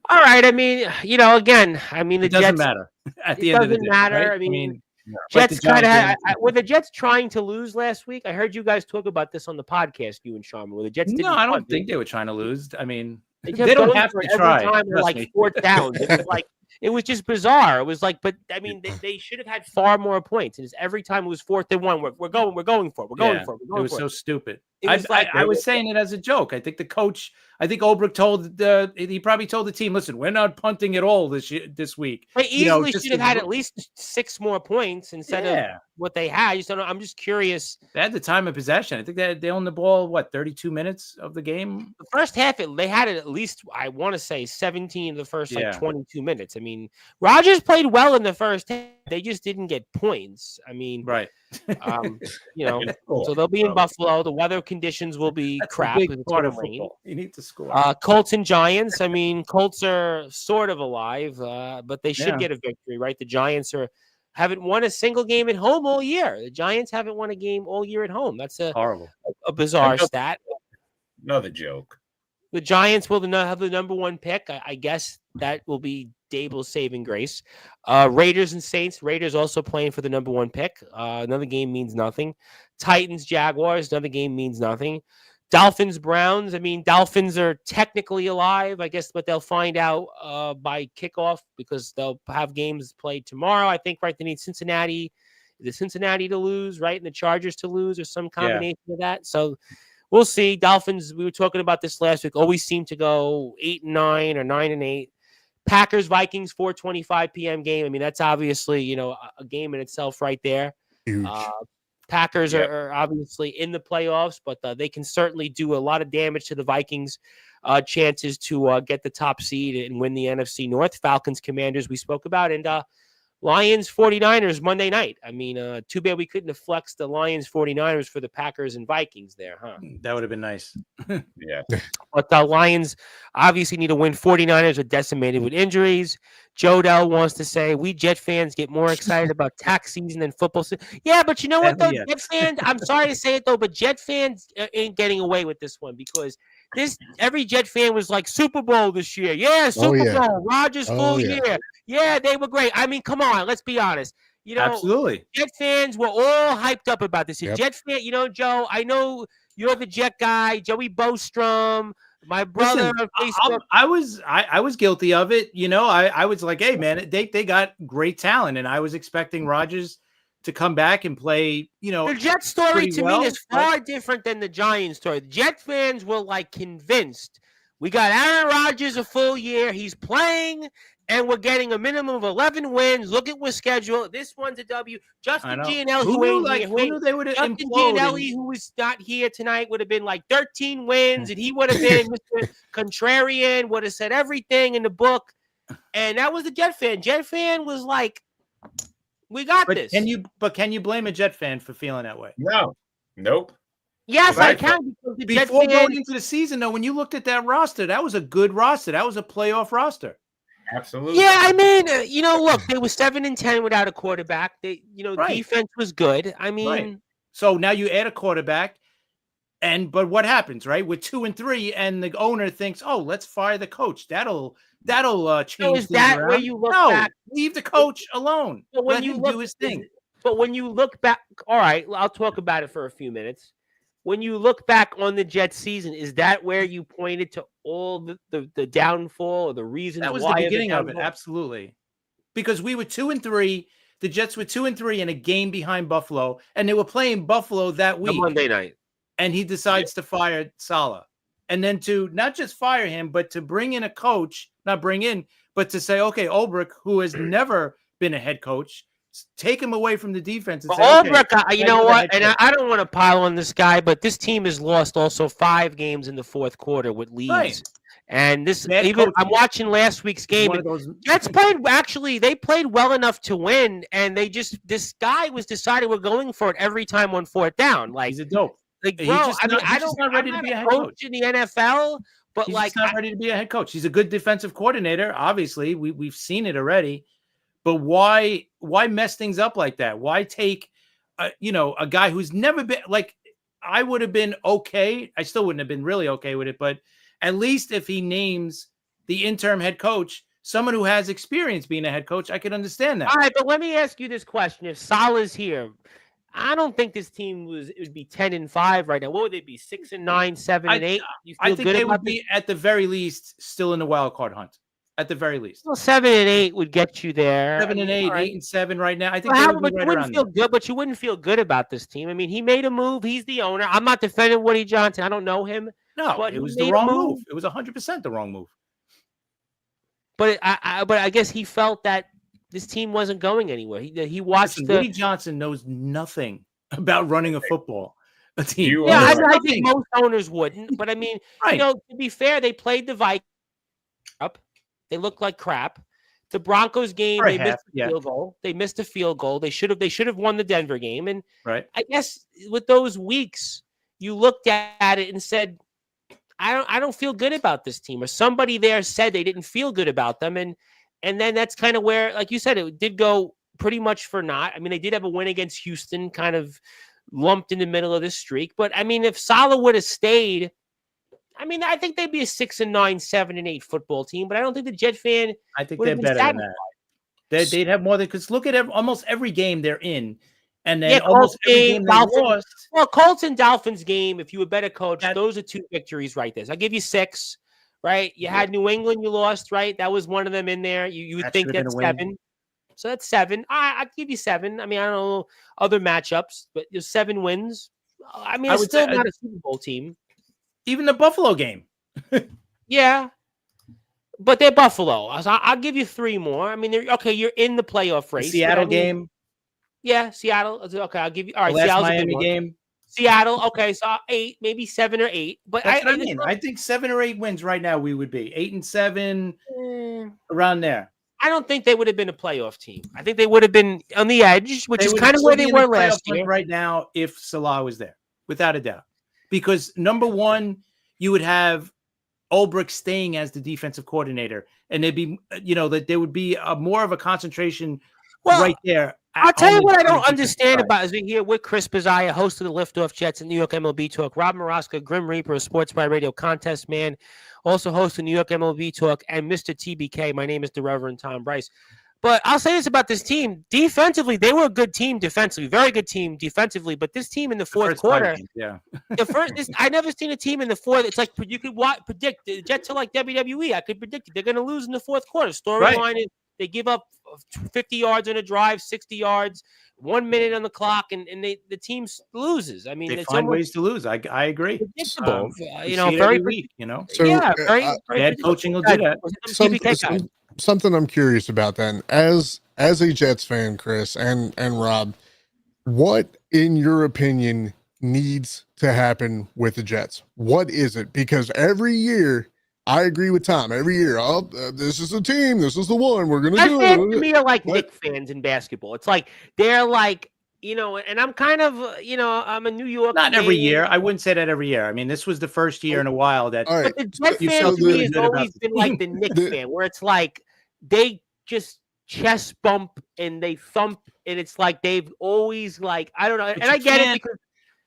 All right. I mean, again, the Jets doesn't matter at the end of the day. Matter. Right? I mean, Jets kind of were the Jets trying to lose last week. I heard you guys talk about this on the podcast, you and Sharma. Where the Jets didn't I don't think they were trying to lose. I mean, they don't have to try. Every time they're like 4th down. It was like. It was just bizarre. It was like, but I mean, they should have had far more points. And every time it was 4th and 1, we're going for it. It was so stupid. I was saying it as a joke. I think Olbrich he probably told the team, listen, we're not punting at all this week. They easily should have had at least 6 more points instead of what they had. I'm just curious. They had the time of possession. I think they owned the ball, 32 minutes of the game? The first half, they had it at least, I want to say, 17 of the first 22 minutes. I mean, Rodgers played well in the first half. They just didn't get points. I mean, right. So they'll be in Buffalo. The weather conditions will be crap. It's part of rain. You need to score. Colts and Giants. I mean, Colts are sort of alive, but they should get a victory, right? The Giants are haven't won a single game at home all year. The Giants haven't won a game all year at home. That's horrible, a bizarre stat. Another joke. The Giants will have the number 1 pick. I guess that will be Dable's saving grace. Raiders and Saints. Raiders also playing for the number 1 pick. Another game means nothing. Titans, Jaguars. Another game means nothing. Dolphins, Browns. I mean, Dolphins are technically alive, I guess, but they'll find out by kickoff because they'll have games played tomorrow. I think, right? They need Cincinnati to lose, right? And the Chargers to lose or some combination of that. So we'll see. Dolphins, we were talking about this last week, always seem to go 8-9 or 9-8. Packers, Vikings, 4:25 p.m. game. I mean, that's obviously, a game in itself right there. Huge. Packers are obviously in the playoffs, but they can certainly do a lot of damage to the Vikings' chances to get the top seed and win the NFC North. Falcons, Commanders, we spoke about, and Lions, 49ers, Monday night. I mean, too bad we couldn't have flexed the Lions, 49ers for the Packers and Vikings there, huh? That would have been nice. Yeah. But the Lions obviously need to win. 49ers are decimated with injuries. Joe Dell wants to say, we Jet fans get more excited about tax season than football season. Yeah, but you know what, though? Yeah. Jet fans, I'm sorry to say it, though, but Jet fans ain't getting away with this one because every Jet fan was like, Super Bowl this year. Yeah, Super Bowl. Rodgers full year. Yeah, they were great. I mean, come on, let's be honest. Absolutely. Jet fans were all hyped up about this. Yep. Jet fan, Joe, I know you're the Jet guy, Joey Bostrom, my brother on Facebook. I was guilty of it. I was like, hey, man, they got great talent, and I was expecting Rodgers to come back and play, The Jet story to me is far different than the Giants story. The Jet fans were like convinced. We got Aaron Rodgers a full year. He's playing. And we're getting a minimum of 11 wins. Look at what's scheduled. This one's a W. Justin Gianelli, who knew they would have Justin Gianelli, who was not here tonight, would have been like 13 wins, and he would have been Mr. Contrarian, would have said everything in the book. And that was the Jet fan. Jet fan was like, we got this. Can you blame a Jet fan for feeling that way? No. Nope. Yes, I can. Because the Jet Before fan, going into the season, though, when you looked at that roster, that was a good roster. That was a playoff roster. Absolutely. Yeah, I mean, look, they were 7-10 without a quarterback. Defense was good. I mean, so now you add a quarterback, but what happens, right? We're 2-3, and the owner thinks, oh, let's fire the coach. That'll change. So is that around. where you look back? Leave the coach alone. But when Let you him do his thing. But when you look back, all right, I'll talk about it for a few minutes. When you look back on the Jets season, is that where you pointed to all the downfall or the reasons why? That was the beginning of it, absolutely. Because we were 2-3, the Jets were 2-3 in a game behind Buffalo, and they were playing Buffalo that week. Monday night. And he decides to fire Saleh. And then to not just fire him, but to bring in a coach, but to say, okay, Ulbrich, who has never been a head coach, take him away from the defense. And Ulbrich, you know what? And I don't want to pile on this guy, but this team has lost also 5 games in the fourth quarter with leads. Right. And I'm watching last week's game. Jets they played well enough to win, and this guy was deciding we're going for it every time on fourth down. Like, he's a dope. Like, bro, I'm not ready to be a head coach in the NFL, but he's not ready to be a head coach. He's a good defensive coordinator. Obviously, we've seen it already. But why mess things up like that? Why take, a guy who's never been like, I would have been okay. I still wouldn't have been really okay with it. But at least if he names the interim head coach, someone who has experience being a head coach, I could understand that. All right, but let me ask you this question. If Saleh's here, I don't think this team would be 10-5 right now. What would they be? 6-9, 7-8? I think they would be at the very least still in the wild card hunt. At the very least, well, 7-8 would get you there. 7-8, right. 8-7 right now. I think you wouldn't feel good, but you wouldn't feel good about this team. I mean, he made a move. He's the owner. I'm not defending Woody Johnson. I don't know him. No, but it was the wrong move. It was 100% the wrong move. But I guess he felt that this team wasn't going anywhere. He watched. Woody Johnson knows nothing about running a football. A team. Yeah, I think most owners wouldn't. But I mean, to be fair, they played the Vikings up. They looked like crap. The Broncos game, they missed a field goal. They missed a field goal. They should have won the Denver game. And I guess with those weeks, you looked at it and said, I don't feel good about this team. Or somebody there said they didn't feel good about them. And then that's kind of where, like you said, it did go pretty much for naught. I mean, they did have a win against Houston, kind of lumped in the middle of this streak. But I mean, if Saleh would have stayed, I mean, I think they'd be a 6-9, 7-8 football team. But I don't think the Jet fan. I think they're better than that. They'd have more than, because look at almost every game they're in. And then almost every game they lost. Well, Colts and Dolphins game, if you were better coach, those are 2 victories right there. So I'll give you 6, right? You had New England, you lost, right? That was one of them in there. You would think that's 7. So that's 7. I'll give you 7. I mean, I don't know other matchups, but there's 7 wins. I mean, it's still not a Super Bowl team. Even the Buffalo game. Yeah. But they're Buffalo. I'll give you 3 more. I mean, you're in the playoff race. The Seattle game. Yeah, Seattle. Okay, I'll give you. All right, Seattle's Miami game. Seattle. Okay, so 8, maybe 7 or 8. But that's what I mean. I think 7 or 8 wins right now. We would be 8 and 7, around there. I don't think they would have been a playoff team. I think they would have been on the edge, which is kind of where they were last year. Right now, if Salah was there, without a doubt, because number one, you would have Ulbrich staying as the defensive coordinator, and there'd be, that there would be more of a concentration right there. I'll tell you what I don't understand about, as we hear with Chris Pizzaia, host of the Liftoff Jets and New York MLB Talk, Rob Maraska, Grim Reaper, Sportzwire Radio contest man, also host of New York MLB Talk, and Mr. TBK. My name is the Reverend Tom Bryce. But I'll say this about this team. Defensively, they were a good team defensively, very good team defensively. But this team in the fourth quarter, I never seen a team in the fourth. It's like you could predict the Jets are like WWE. I could predict it. They're going to lose in the fourth quarter. Storyline is they give up 50 yards on a drive, 60 yards, 1 minute on the clock, and the team loses. I mean, they find ways to lose. I agree. Predictable. Very weak. So, very bad coaching will do that. Something I'm curious about then, as a Jets fan, Chris and Rob, what in your opinion needs to happen with the Jets? What is it? Because every year, I agree with Tom. Every year, this is the team. This is the one. We're going to do it. To me, are like Knicks fans in basketball. It's like they're like, and I'm kind of, I'm a New York. Not every year. I wouldn't say that every year. I mean, this was the first year in a while that. All right. But the Jet fan to me has always been like the Knicks fan, where it's like they just chest bump and they thump, and it's like they've always like, I don't know. And I get it because.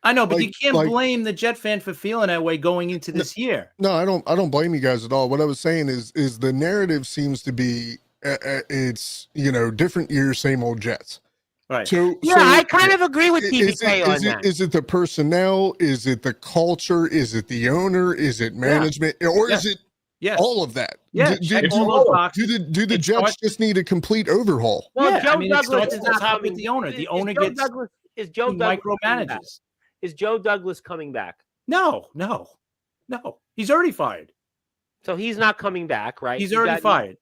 I know, but you can't blame the Jet fan for feeling that way going into this year. No, I don't blame you guys at all. What I was saying is the narrative seems to be it's different years, same old Jets. Right. So I kind of agree with TBK on that. Is it the personnel? Is it the culture? Is it the owner? Is it management? Or is it all of that? Yeah. Do the Jets just need a complete overhaul? Well, Joe Douglas is not top with the owner. The owner gets Joe Douglas micromanages. Is Joe Douglas coming back? No. He's already fired. So he's not coming back, right? He's already fired.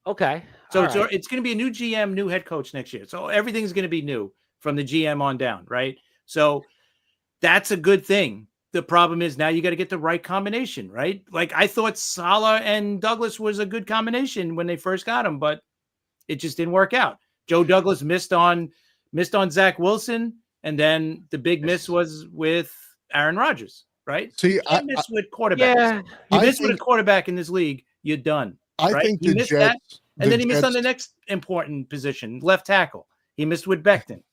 Okay. So it's going to be a new GM, new head coach next year. So everything's going to be new from the GM on down, right? So that's a good thing. The problem is now you got to get the right combination, right? Like I thought Saleh and Douglas was a good combination when they first got him, but it just didn't work out. Joe Douglas missed on Zach Wilson. And then the big miss was with Aaron Rodgers, right? See, you miss with quarterbacks. Yeah. You miss with a quarterback in this league, you're done. I think the Jets, and then he missed on the next important position, left tackle. He missed with Becton.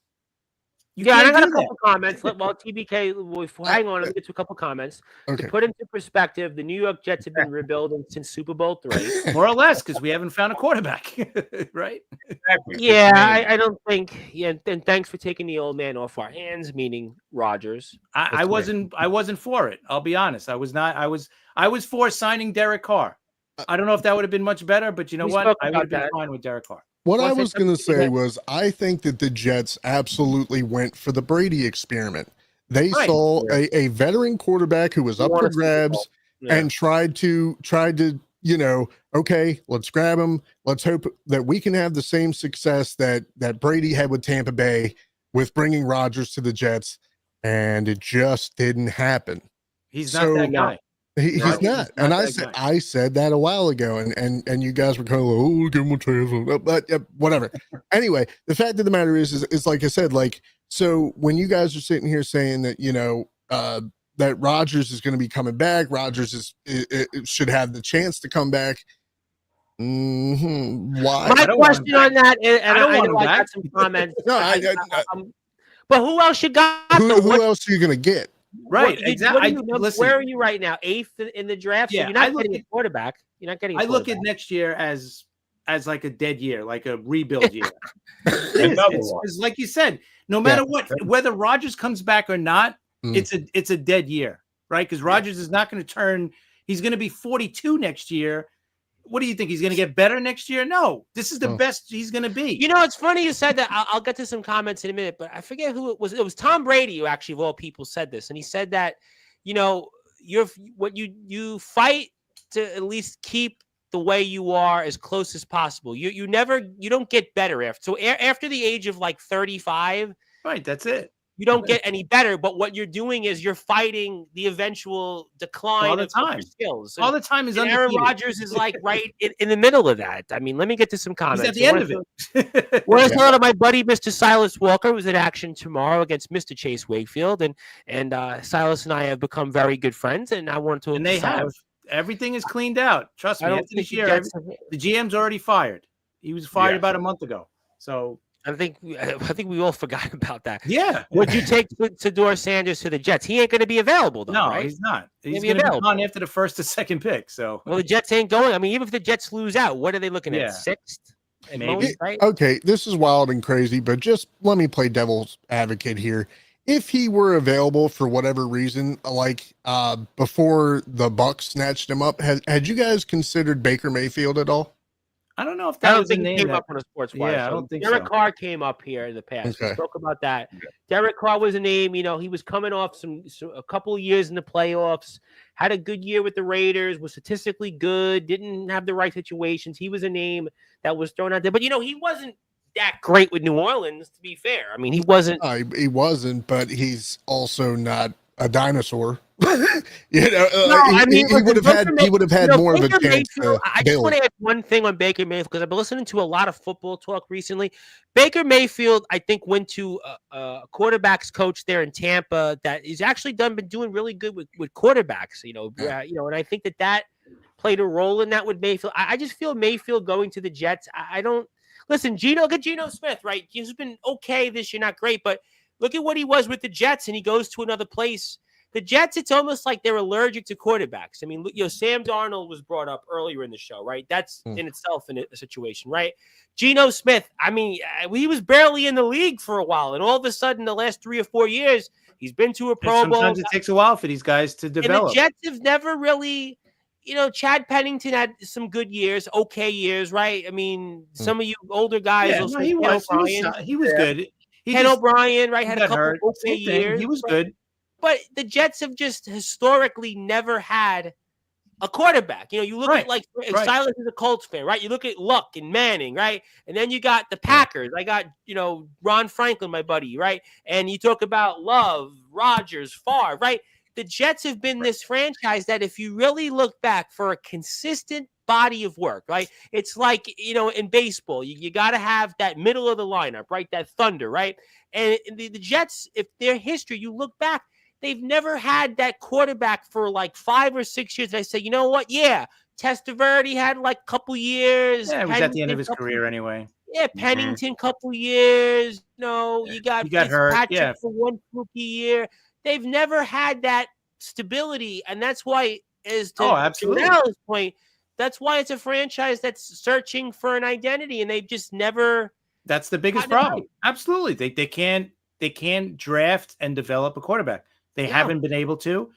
I got a couple comments. Well, TBK, hang on, let me get to a couple comments. Okay. To put into perspective, the New York Jets have been rebuilding since Super Bowl III. More or less, because we haven't found a quarterback, right? Exactly. Yeah, I don't think. Yeah, and thanks for taking the old man off our hands, meaning Rodgers. I wasn't for it. I'll be honest. I was not. I was for signing Derek Carr. I don't know if that would have been much better, but you know what? I would have been fine with Derek Carr. What I was going to say was I think that the Jets absolutely went for the Brady experiment. They saw a veteran quarterback who was up for grabs and tried to, okay, let's grab him. Let's hope that we can have the same success that Brady had with Tampa Bay with bringing Rodgers to the Jets. And it just didn't happen. He's not that guy. He's not. And I said that a while ago, and you guys were kind of like, give him a chance, but whatever. Anyway, the fact of the matter is like I said, so when you guys are sitting here saying that, that Rodgers is going to be coming back, Rodgers should have the chance to come back. Why? My question on that, and I know I got some comments. No, but who else you got? Who else are you going to get? Right, exactly. Where are you right now? 8th in the draft. So you're not getting a quarterback. You're not getting. I look at next year as like a dead year, like a rebuild year. It's like you said, no matter what, whether Rodgers comes back or not, it's a dead year, right? Because Rodgers is not going to turn. He's going to be 42 next year. What do you think? He's going to get better next year? No, this is the best he's going to be. You know, it's funny you said that. I'll get to some comments in a minute, but I forget who it was. It was Tom Brady who actually, of all people, said this, and he said that, you know, you fight to at least keep the way you are as close as possible. You don't get better after. So after the age of like 35, right? That's it. You don't get any better, but what you're doing is you're fighting the eventual decline of your skills. All the time is Aaron Rodgers is like right in the middle of that. I mean, let me get to some comments. He's at the end of it. Where's a lot of my buddy, Mr. Silas Walker, who's in action tomorrow against Mr. Chase Wakefield, and Silas and I have become very good friends, and I want to. And they have. Everything is cleaned out. Trust me. After this year, the GM's already fired. He was fired about a month ago. So. I think we all forgot about that. Yeah. Would you take Sador Sanders to the Jets? He ain't going to be available, though. No, right? He's not. He's going to be gone after the first or second pick. So. Well, the Jets ain't going. I mean, even if the Jets lose out, what are they looking at? 6th? Maybe. Most, right? Okay, this is wild and crazy, but just let me play devil's advocate here. If he were available for whatever reason, like before the Bucs snatched him up, had you guys considered Baker Mayfield at all? I don't know if that was the name came up on a Sportswire. Yeah, I don't think Derek Carr came up here in the past. We spoke about that. Okay. Derek Carr was a name. You know, he was coming off a couple of years in the playoffs, had a good year with the Raiders, was statistically good, didn't have the right situations. He was a name that was thrown out there. But, you know, he wasn't that great with New Orleans, to be fair. I mean, he wasn't. He wasn't, but he's also not a dinosaur. He would have had more of a chance. I just want to add one thing on Baker Mayfield because I've been listening to a lot of football talk recently. Baker Mayfield, I think, went to a quarterbacks coach there in Tampa that is actually been doing really good with quarterbacks. And I think that played a role in that with Mayfield. I just feel Mayfield going to the Jets. I don't listen. Geno Smith, right? He's been okay this year, not great, but look at what he was with the Jets, and he goes to another place. The Jets, it's almost like they're allergic to quarterbacks. I mean, Sam Darnold was brought up earlier in the show, right? That's in itself a situation, right? Geno Smith, I mean, he was barely in the league for a while, and all of a sudden, the last 3 or 4 years, he's been to a Pro Bowl. Sometimes it takes a while for these guys to develop. And the Jets have never really, Chad Pennington had some good years, okay years, right? I mean, some of you older guys. Yeah, he was good. Ken O'Brien, right, had a couple okay years. He was good. But the Jets have just historically never had a quarterback. You look at Silas is a Colts fan, right? You look at Luck and Manning, right? And then you got the Packers. I got, Ron Franklin, my buddy, right? And you talk about Love, Rodgers, Favre, right? The Jets have been this franchise that if you really look back for a consistent body of work, right? It's like, in baseball, you got to have that middle of the lineup, right? That thunder, right? And the Jets, if their history, you look back, they've never had that quarterback for like 5 or 6 years. And I say, you know what? Yeah, Testaverde had like a couple years. Yeah, he was at the end of his career anyway. Yeah, Pennington, couple years. You got hurt. Patrick for one rookie year. They've never had that stability, and that's why, absolutely. To Al's point, that's why it's a franchise that's searching for an identity, and they've just never. That's the biggest problem. Right. Absolutely, they can't draft and develop a quarterback. They haven't been able to,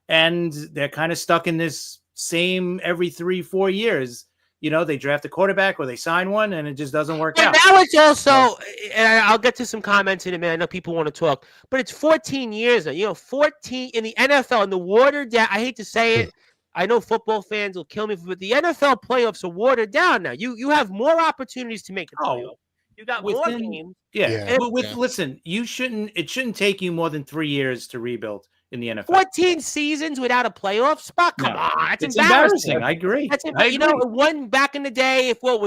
and they're kind of stuck in this same every 3-4 years. They draft a quarterback or they sign one, and it just doesn't work out. Now it's also, and I'll get to some comments in a minute. I know people want to talk, but it's 14 years now. 14 in the NFL, and the watered down. I hate to say it. I know football fans will kill me, but the NFL playoffs are watered down now. You have more opportunities to make the playoffs. You got more games. Yeah. Listen, it shouldn't take you more than 3 years to rebuild in the NFL. 14 seasons without a playoff spot? Come on. That's embarrassing. I agree. One back in the day, if Rob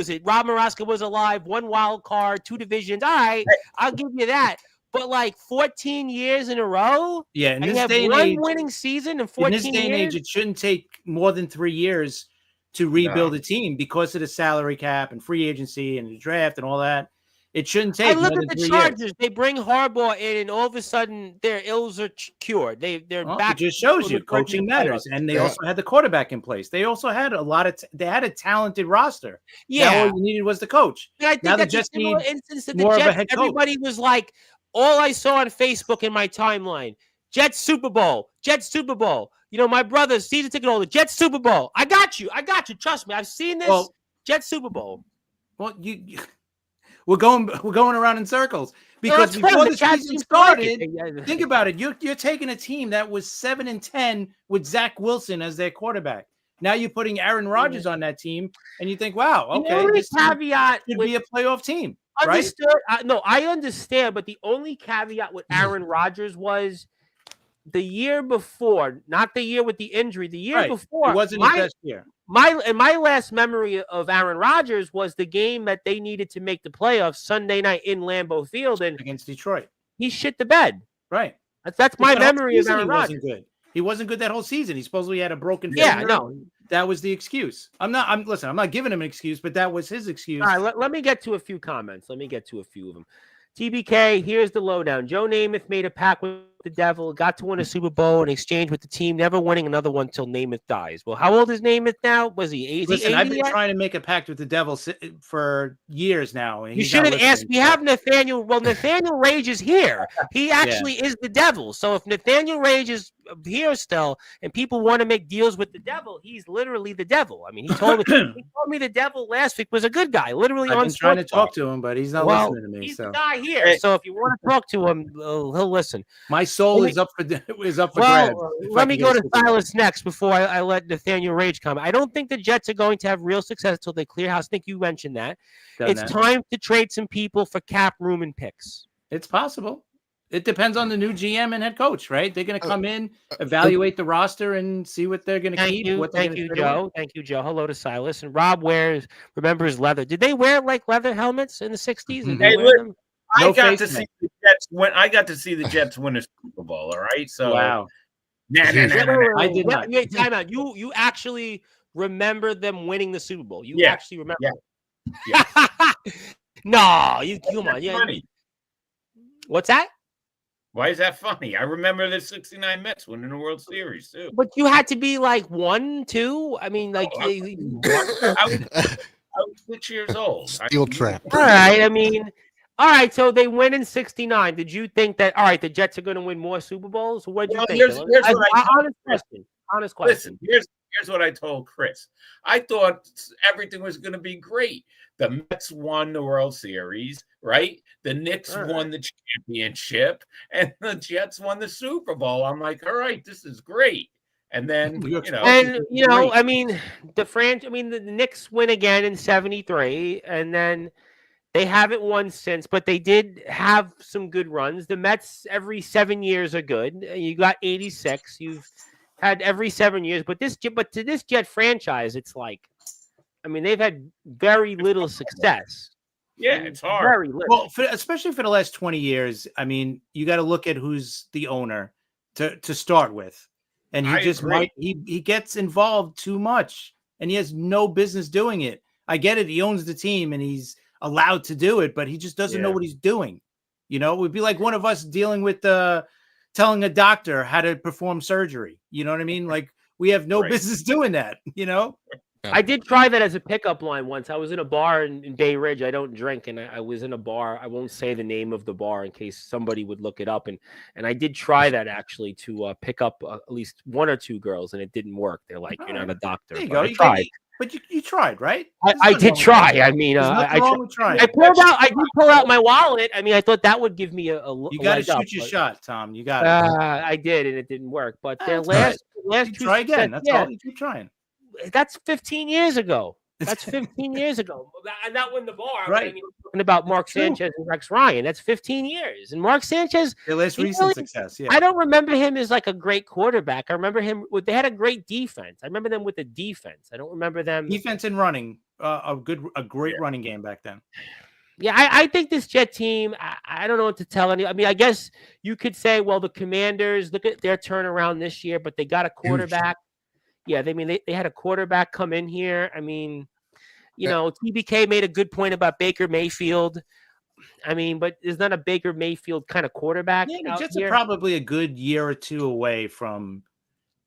Maraska was alive, 1 wild card, 2 divisions. All right, I'll give you that. But like 14 years in a row? Yeah, in this day and age, winning season in 14 years? In this day and age, it shouldn't take more than 3 years to rebuild a team because of the salary cap and free agency and the draft and all that. It shouldn't take. I look at the Chargers. Years. They bring Harbaugh in, and all of a sudden their ills are cured. They're back. It just shows you coaching matters, and they also had the quarterback in place. They also had they had a talented roster. Yeah, now all you needed was the coach. Yeah, I think that's just an instance of the Jets. Everybody was like, all I saw on Facebook in my timeline: Jets Super Bowl, Jets Super Bowl. You know, my brother, season ticket holder, Jets Super Bowl. I got you. Trust me, I've seen this. Well, Jets Super Bowl. Well, We're going around in circles because before the season started, think about it. You're taking a team that was 7-10 with Zach Wilson as their quarterback. Now you're putting Aaron Rodgers on that team, and you think, wow, okay, this caveat should be a playoff team. Understood? Right? No, I understand, but the only caveat with Aaron Rodgers was the year before, not the year with the injury. The year before, it wasn't his best year. My last memory of Aaron Rodgers was the game that they needed to make the playoffs Sunday night in Lambeau Field and against Detroit. He shit the bed. Right. That's my memory of Aaron Rodgers. He wasn't good that whole season. He supposedly had a broken finger. Yeah, no. That was the excuse. I'm not giving him an excuse, but that was his excuse. All right, let me get to a few comments. Let me get to a few of them. TBK, here's the lowdown. Joe Namath made a pact with the devil, got to win a Super Bowl in exchange with the team, never winning another one till Namath dies. Well, how old is Namath now? Was he 80? Listen, I've been trying to make a pact with the devil for years now. You shouldn't ask. We have Nathaniel. Well, Nathaniel Rage is here. He actually is the devil. So if Nathaniel Rage is here still and people want to make deals with the devil, he's literally the devil. I mean, he told me the devil last week was a good guy, literally. I've been trying to talk to him, but he's not listening to me. He's the guy here. So if you want to talk to him, he'll listen. My soul is up for grabs. Let me go to Silas next before I let Nathaniel Rage come. I don't think the Jets are going to have real success until they clear house. I think you mentioned that. It's time to trade some people for cap room and picks. It's possible. It depends on the new GM and head coach, right? They're going to come in, evaluate the roster, and see what they're going to keep. Thank you, Joe. Thank you, Joe. Hello to Silas. And Rob remembers leather. Did they wear like leather helmets in the 60s? Did they wear them? I got to see the Jets win. I got to see the Jets win a Super Bowl. All right, so wow. I did not. Time out. You actually remember them winning the Super Bowl? You actually remember? Yeah. No, you come on. Yeah. Funny. What's that? Why is that funny? I remember the '69 Mets winning the World Series too. But you had to be like 1, 2. I mean, like I was 6 years old. Steel trap. All right. I mean. All right, so they win in '69. Did you think that? All right, the Jets are going to win more Super Bowls. What did you think? Honest question. Listen, here's what I told Chris. I thought everything was going to be great. The Mets won the World Series, right? The Knicks won the championship, and the Jets won the Super Bowl. I'm like, all right, this is great. And then I mean, the Knicks win again in '73, and then. They haven't won since, but they did have some good runs. The Mets every 7 years are good. You got 86. You've had every 7 years, but to this Jet franchise, it's like, I mean, they've had very little success. Yeah, it's hard. Very little. Well, especially for the last 20 years. I mean, you got to look at who's the owner to start with, and he gets involved too much, and he has no business doing it. I get it. He owns the team, and he's allowed to do it, but he just doesn't know what he's doing. You know, it would be like one of us dealing with telling a doctor how to perform surgery. You know what I mean? Like we have no business doing that, you know? I did try that as a pickup line once. I was in a bar in Bay Ridge. I don't drink, and I was in a bar. I won't say the name of the bar in case somebody would look it up. And I did try that actually to pick up at least 1 or 2 girls, and it didn't work. They're like, you're not a doctor. There you go. I tried. But you tried, right? I did try. I mean, I did pull out my wallet. I mean, I thought that would give me a you got to shoot your shot, Tom. You got it. I did, and it didn't work. But their last try again. That's all. You keep trying. That's 15 years ago. That's 15 years ago. And not when the bar. Right. I mean, I'm talking about Mark Sanchez and Rex Ryan. That's 15 years. And Mark Sanchez. Their last recent success. Yeah. I don't remember him as like a great quarterback. I remember him. They had a great defense. I remember them with the defense. I don't remember them. Defense and running. A great running game back then. Yeah, I think this Jet team, I don't know what to tell any. I mean, I guess you could say, well, the Commanders, look at their turnaround this year, but they got a quarterback. yeah, they had a quarterback come in here. I mean, TBK made a good point about Baker Mayfield. I mean, but there's not a Baker Mayfield kind of quarterback Yeah, the out Jets here. are probably a good year or two away from,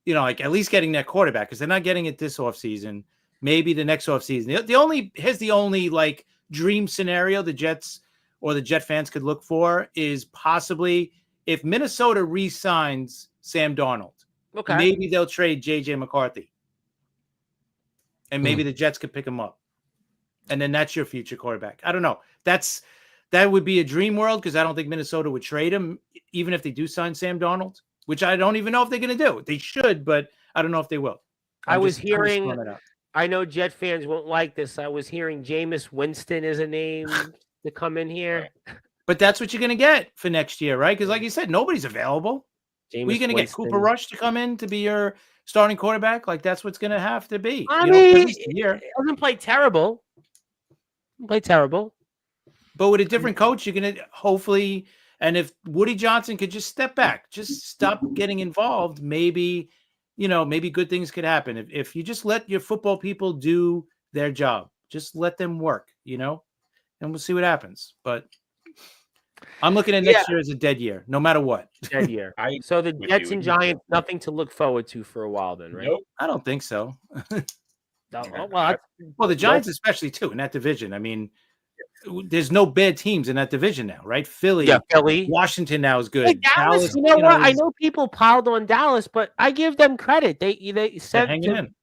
like at least getting that quarterback, because they're not getting it this offseason. Maybe the next offseason. Here's the only like dream scenario the Jets or the Jet fans could look for is possibly if Minnesota re-signs Sam Darnold. Okay. Maybe they'll trade JJ McCarthy. And maybe the Jets could pick him up. And then that's your future quarterback. I don't know. That would be a dream world because I don't think Minnesota would trade him, even if they do sign Sam Darnold, which I don't even know if they're going to do. They should, but I don't know if they will. I know Jet fans won't like this. I was hearing Jameis Winston is a name to come in here. But that's what you're going to get for next year, right? Because like you said, nobody's available. Are you going to get Cooper Rush to come in to be your starting quarterback? Like that's what's going to have to be. I mean, it doesn't play terrible. But with a different coach, you're going to hopefully, and if Woody Johnson could just step back, just stop getting involved, maybe good things could happen. If you just let your football people do their job, just let them work, and we'll see what happens. But I'm looking at next year as a dead year, no matter what. Dead year. So the Jets and Giants, nothing to look forward to for a while then, right? Nope. I don't think so. Well, the Giants especially, too, in that division. I mean, there's no bad teams in that division now, right? Philly. Washington now is good. Hey, Dallas, you know what? I know people piled on Dallas, but I give them credit. They said hanging in.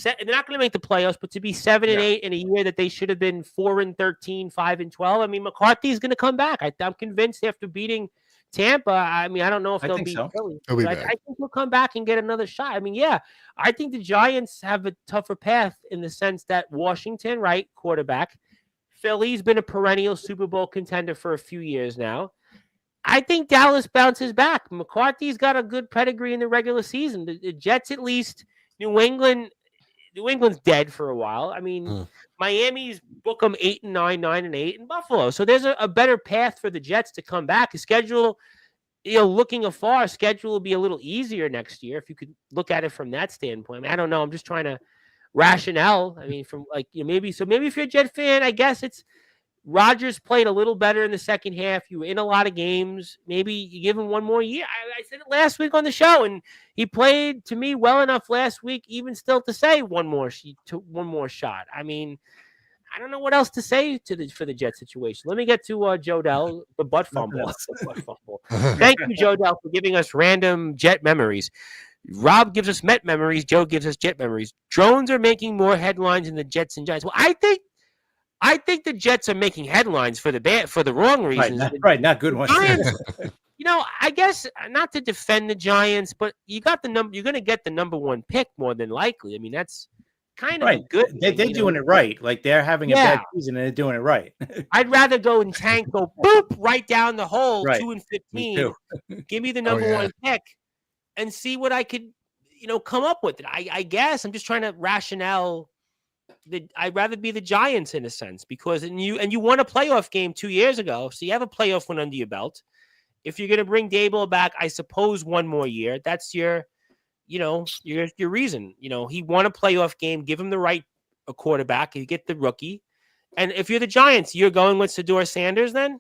They're not going to make the playoffs, but to be 7-8 in a year that they should have been 4-13, 5-12. I mean, McCarthy's going to come back. I'm convinced after beating Tampa. I mean, I don't know if they'll beat Philly. I think he'll come back and get another shot. I mean, I think the Giants have a tougher path in the sense that Washington, right, quarterback. Philly's been a perennial Super Bowl contender for a few years now. I think Dallas bounces back. McCarthy's got a good pedigree in the regular season. The Jets, at least. New England's dead for a while. I mean, Miami's book them 8-9, 9-8, and Buffalo. So there's a better path for the Jets to come back. The schedule, looking afar, schedule will be a little easier next year if you could look at it from that standpoint. I mean, I don't know. I'm just trying to rationale. I mean, from maybe if you're a Jet fan, I guess it's Rodgers played a little better in the second half. You were in a lot of games. Maybe you give him one more year. I said it last week on the show, and he played to me well enough last week, even still to say one more shot. I mean, I don't know what else to say for the Jet situation. Let me get to Joe Dell, the butt fumble. Thank you, Joe Dell, for giving us random Jet memories. Rob gives us Met memories. Joe gives us Jet memories. Drones are making more headlines than the Jets and Giants. Well, I think the Jets are making headlines for the wrong reasons. Not good ones. Giants, I guess not to defend the Giants, but you're going to get the number one pick more than likely. I mean, that's kind of good. They're doing it right. Like they're having a bad season and they're doing it right. I'd rather go and tank, go boop right down the hole, 2-15. Give me the number one pick and see what I could, come up with. I guess I'm just trying to rationale. I'd rather be the Giants in a sense because you won a playoff game 2 years ago, so you have a playoff win under your belt. If you're going to bring Dable back, I suppose one more year. That's your reason. He won a playoff game. Give him the right quarterback. You get the rookie. And if you're the Giants, you're going with Sador Sanders then?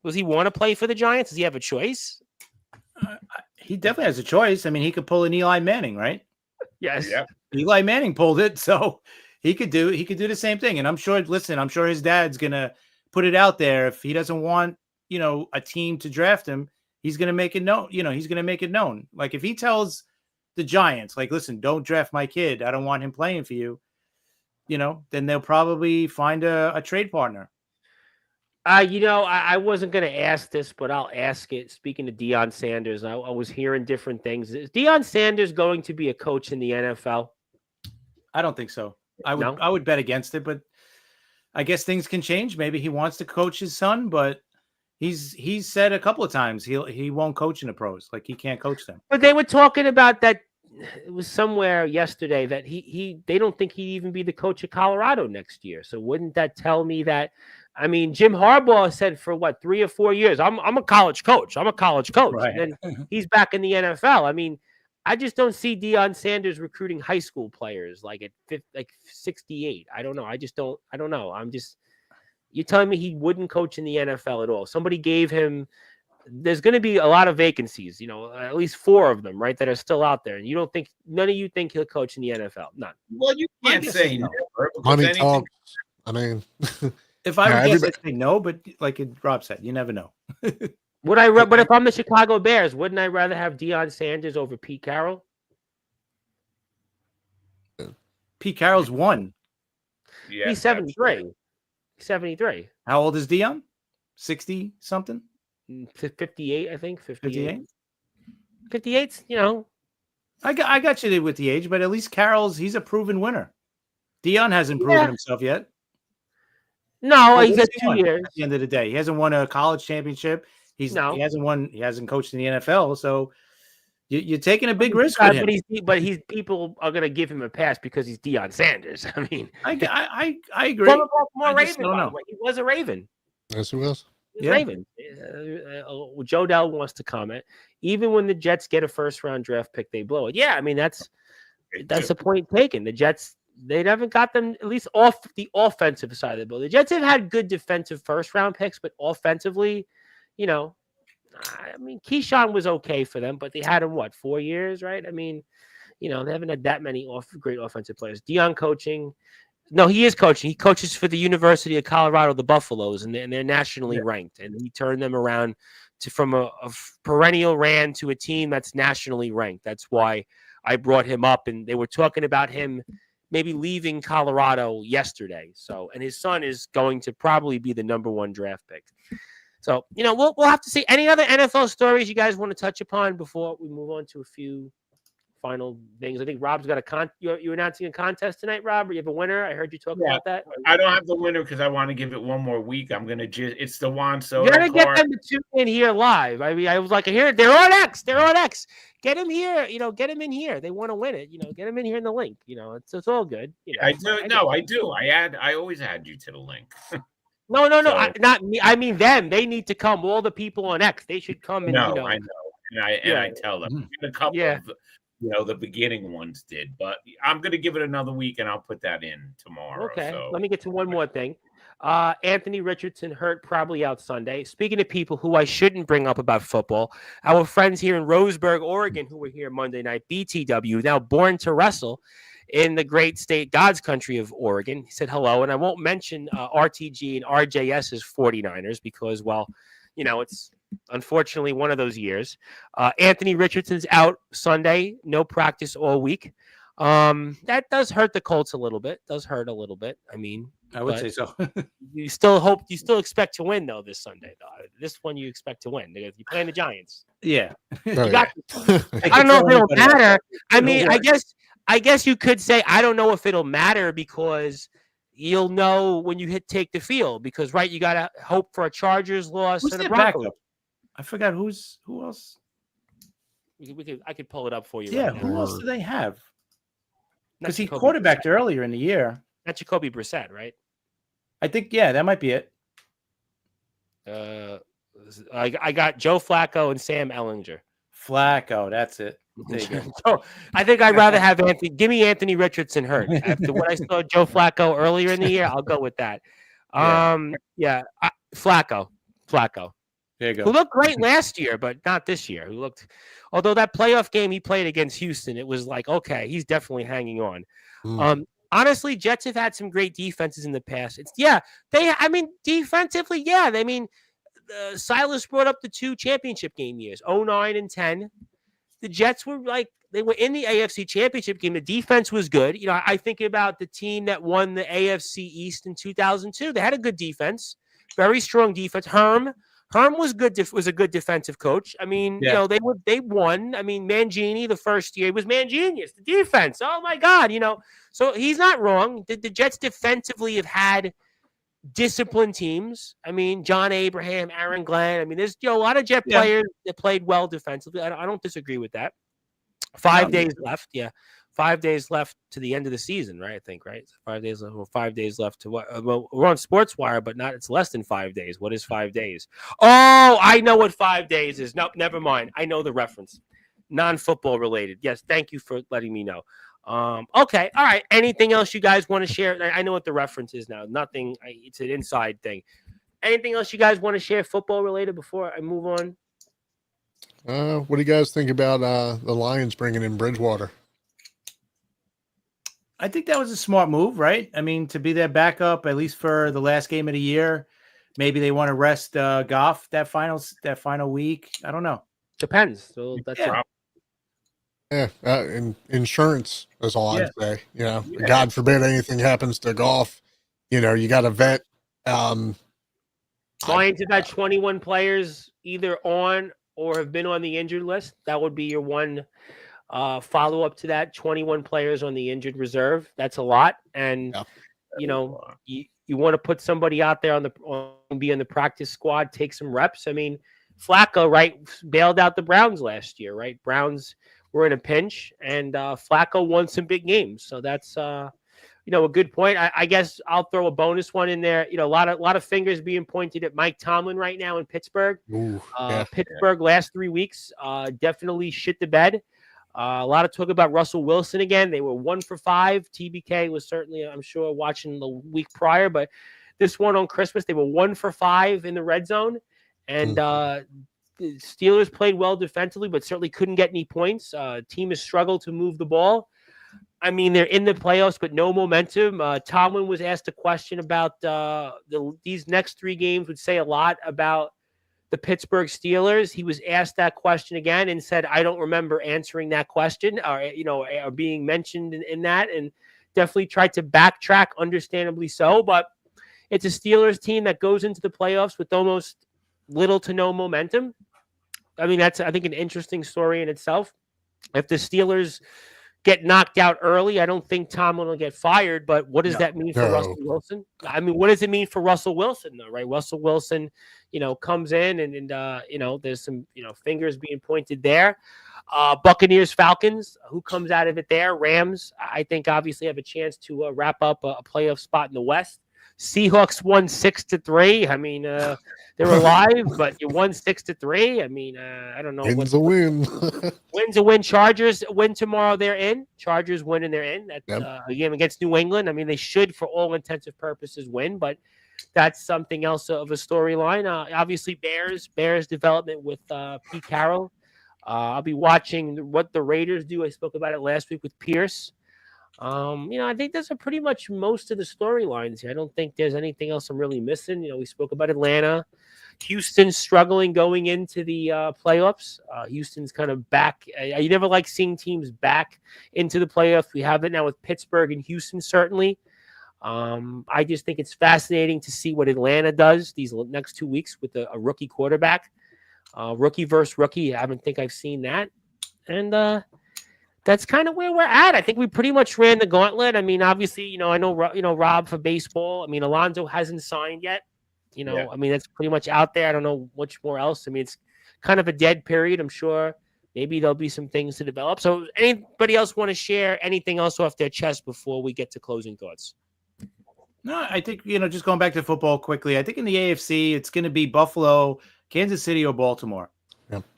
Does he want to play for the Giants? Does he have a choice? He definitely has a choice. I mean, he could pull an Eli Manning, right? Yes. Yeah. Eli Manning pulled it, so he could do the same thing. And I'm sure his dad's gonna put it out there. If he doesn't want, a team to draft him, he's gonna make it known. He's gonna make it known. Like if he tells the Giants, like, listen, don't draft my kid. I don't want him playing for you. Then they'll probably find a trade partner. I wasn't going to ask this, but I'll ask it. Speaking of Deion Sanders, I was hearing different things. Is Deion Sanders going to be a coach in the NFL? I don't think so. I would bet against it, but I guess things can change. Maybe he wants to coach his son, but he's said a couple of times he won't coach in the pros. Like he can't coach them. But they were talking about that. It was somewhere yesterday that they don't think he'd even be the coach of Colorado next year. So wouldn't that tell me that? I mean, Jim Harbaugh said for 3 or 4 years, I'm a college coach. I'm a college coach. Right. And then he's back in the NFL. I mean, I just don't see Deion Sanders recruiting high school players like at 68. I don't know. I don't know. You're telling me he wouldn't coach in the NFL at all. Somebody gave him, there's going to be a lot of vacancies, at least 4 of them, right, that are still out there. And none of you think he'll coach in the NFL? None. Well, you can't say never. Money talks. I mean, if I would guess, I'd say no, but like Rob said, you never know. But if I'm the Chicago Bears, wouldn't I rather have Deion Sanders over Pete Carroll? Pete Carroll's won. Yeah, he's 73. 73. How old is Deion? 60 something? 58, I think. 58. 58's, I got you with the age, but at least he's a proven winner. Deion hasn't proven himself yet. No, he's got 2 years. At the end of the day, he hasn't won a college championship. He hasn't coached in the NFL. So you're taking a big risk with him. But people are going to give him a pass because he's Deion Sanders. I mean, I agree. He was a Raven. Yes, he was. Raven. Joe Dell wants to comment. Even when the Jets get a first-round draft pick, they blow it. Yeah, I mean that's the point taken. The Jets, they haven't got them at least off the offensive side of the ball. The Jets have had good defensive first-round picks, but offensively, I mean, Keyshawn was okay for them, but they had him 4 years, right? I mean, they haven't had that many great offensive players. Deion coaching. No, he is coaching. He coaches for the University of Colorado, the Buffaloes, and they're nationally ranked. And he turned them around from a perennial ran to a team that's nationally ranked. That's why I brought him up. And they were talking about him maybe leaving Colorado yesterday. So, and his son is going to probably be the number 1 draft pick. So, we'll have to see. Any other NFL stories you guys want to touch upon before we move on to a few final things? I think Rob's got you're announcing a contest tonight, Rob, or you have a winner? I heard you talk about that. I don't have the winner because I want to give it one more week. I'm going to it's the Juan Soto. You're going to get them to tune in here live. I mean, I was like, here, they're on X. Get them here. Get them in here. They want to win it. Get them in here in the link. It's all good. I do. No, I do. I always add you to the link. No, not me. I mean them. They need to come. All the people on X, they should come. And, I know, and I tell them. A couple of the beginning ones did, but I'm going to give it another week, and I'll put that in tomorrow. Okay. So. Let me get to one more thing. Anthony Richardson hurt, probably out Sunday. Speaking of people who I shouldn't bring up about football, our friends here in Roseburg, Oregon, who were here Monday night, BTW, now Born to Wrestle, in the great state, God's country of Oregon. He said hello, and I won't mention RTG and RJS's 49ers because, it's unfortunately one of those years. Anthony Richardson's out Sunday, no practice all week. That does hurt the Colts a little bit. I mean, I would say so. you still expect to win though this Sunday. Though this one you expect to win because you're playing the Giants. Yeah, I don't know if it'll matter. I mean, I guess you could say I don't know if it'll matter because you'll know when you take the field because you got to hope for a Chargers loss and a Broncos. I forgot who else. I could pull it up for you. Yeah, right who else do they have? Because he quarterbacked earlier in the year. Not Jacoby Brissett, right? I think that might be it. I got Joe Flacco and Sam Ellinger. Flacco, that's it. There you go. So I think I'd rather have Anthony. Give me Anthony Richardson hurt. After what I saw Joe Flacco earlier in the year, I'll go with that. Flacco. There you go. Who looked great last year, but not this year. Although that playoff game he played against Houston, it was like, okay, he's definitely hanging on. Honestly, Jets have had some great defenses in the past. Defensively, Silas brought up the 2 championship game years, 09 and 10. The Jets were they were in the AFC championship game. The defense was good. I think about the team that won the AFC East in 2002. They had a good defense, very strong defense. Herm was good. Was a good defensive coach. I mean, they won. I mean, Mangini the first year was Manginius. The defense. Oh my God, So he's not wrong. The Jets defensively have had disciplined teams. I mean, John Abraham, Aaron Glenn. I mean, there's a lot of Jet players that played well defensively. I don't disagree with that. 5 days left. Yeah. 5 days left to the end of the season, right? I think, right? 5 days left. Well, 5 days left to what? Well, we're on Sportswire, but it's less than 5 days. What is 5 days? Oh, I know what 5 days is. Nope, never mind. I know the reference. Non-football related. Yes, thank you for letting me know. Okay, all right. Anything else you guys want to share? I know what the reference is now. Nothing. It's an inside thing. Anything else you guys want to share football related before I move on? What do you guys think about the Lions bringing in Bridgewater? I think that was a smart move, right? I mean, to be their backup, at least for the last game of the year. Maybe they want to rest Goff that final week. I don't know. Depends. So that's insurance is all I'd say. God forbid anything happens to Goff. You got a vet. Lions have had 21 players either on or have been on the injured list. That would be your one follow-up to that. 21 players on the injured reserve. That's a lot. And, you want to put somebody out there be on the practice squad, take some reps. I mean, Flacco, right, bailed out the Browns last year, right? Browns were in a pinch, and Flacco won some big games. So that's, a good point. I guess I'll throw a bonus one in there. A lot of fingers being pointed at Mike Tomlin right now in Pittsburgh. Pittsburgh last 3 weeks definitely shit the bed. A lot of talk about Russell Wilson again. They were 1 for 5. TBK was certainly, I'm sure, watching the week prior, but this one on Christmas, they were 1 for 5 in the red zone. And the Steelers played well defensively, but certainly couldn't get any points. Team has struggled to move the ball. I mean, they're in the playoffs, but no momentum. Tomlin was asked a question about these next 3 games would say a lot about the Pittsburgh Steelers. He was asked that question again and said, I don't remember answering that question or being mentioned in that, and definitely tried to backtrack, understandably so. But it's a Steelers team that goes into the playoffs with almost little to no momentum. I mean, that's, I think, an interesting story in itself. If the Steelers get knocked out early, I don't think Tomlin will get fired, but what does that mean for Russell Wilson? I mean, what does it mean for Russell Wilson, though, right? Russell Wilson, comes in and there's some, fingers being pointed there. Buccaneers, Falcons, who comes out of it there? Rams, I think, obviously have a chance to wrap up a playoff spot in the West. Seahawks won 6-3. I mean, they're alive, but you won 6-3. I mean, I don't know. Win's a win. Win's a win. Chargers win tomorrow. They're in. Chargers win and they're in. That's a game against New England. I mean, they should, for all intensive purposes, win, but that's something else of a storyline. Obviously, Bears development with Pete Carroll. I'll be watching what the Raiders do. I spoke about it last week with Pierce. I think those are pretty much most of the storylines here. I don't think there's anything else I'm really missing. We spoke about Atlanta. Houston's struggling going into the playoffs. Houston's kind of back. You never like seeing teams back into the playoffs. We have it now with Pittsburgh and Houston, certainly. I just think it's fascinating to see what Atlanta does these next 2 weeks with a rookie quarterback. Rookie versus rookie. I don't think I've seen that. And that's kind of where we're at. I think we pretty much ran the gauntlet. I mean, obviously, I know, Rob for baseball. I mean, Alonso hasn't signed yet. I mean, that's pretty much out there. I don't know much more else. I mean, it's kind of a dead period. I'm sure maybe there'll be some things to develop. So anybody else want to share anything else off their chest before we get to closing thoughts? No, I think, just going back to football quickly, I think in the AFC, it's going to be Buffalo, Kansas City, or Baltimore.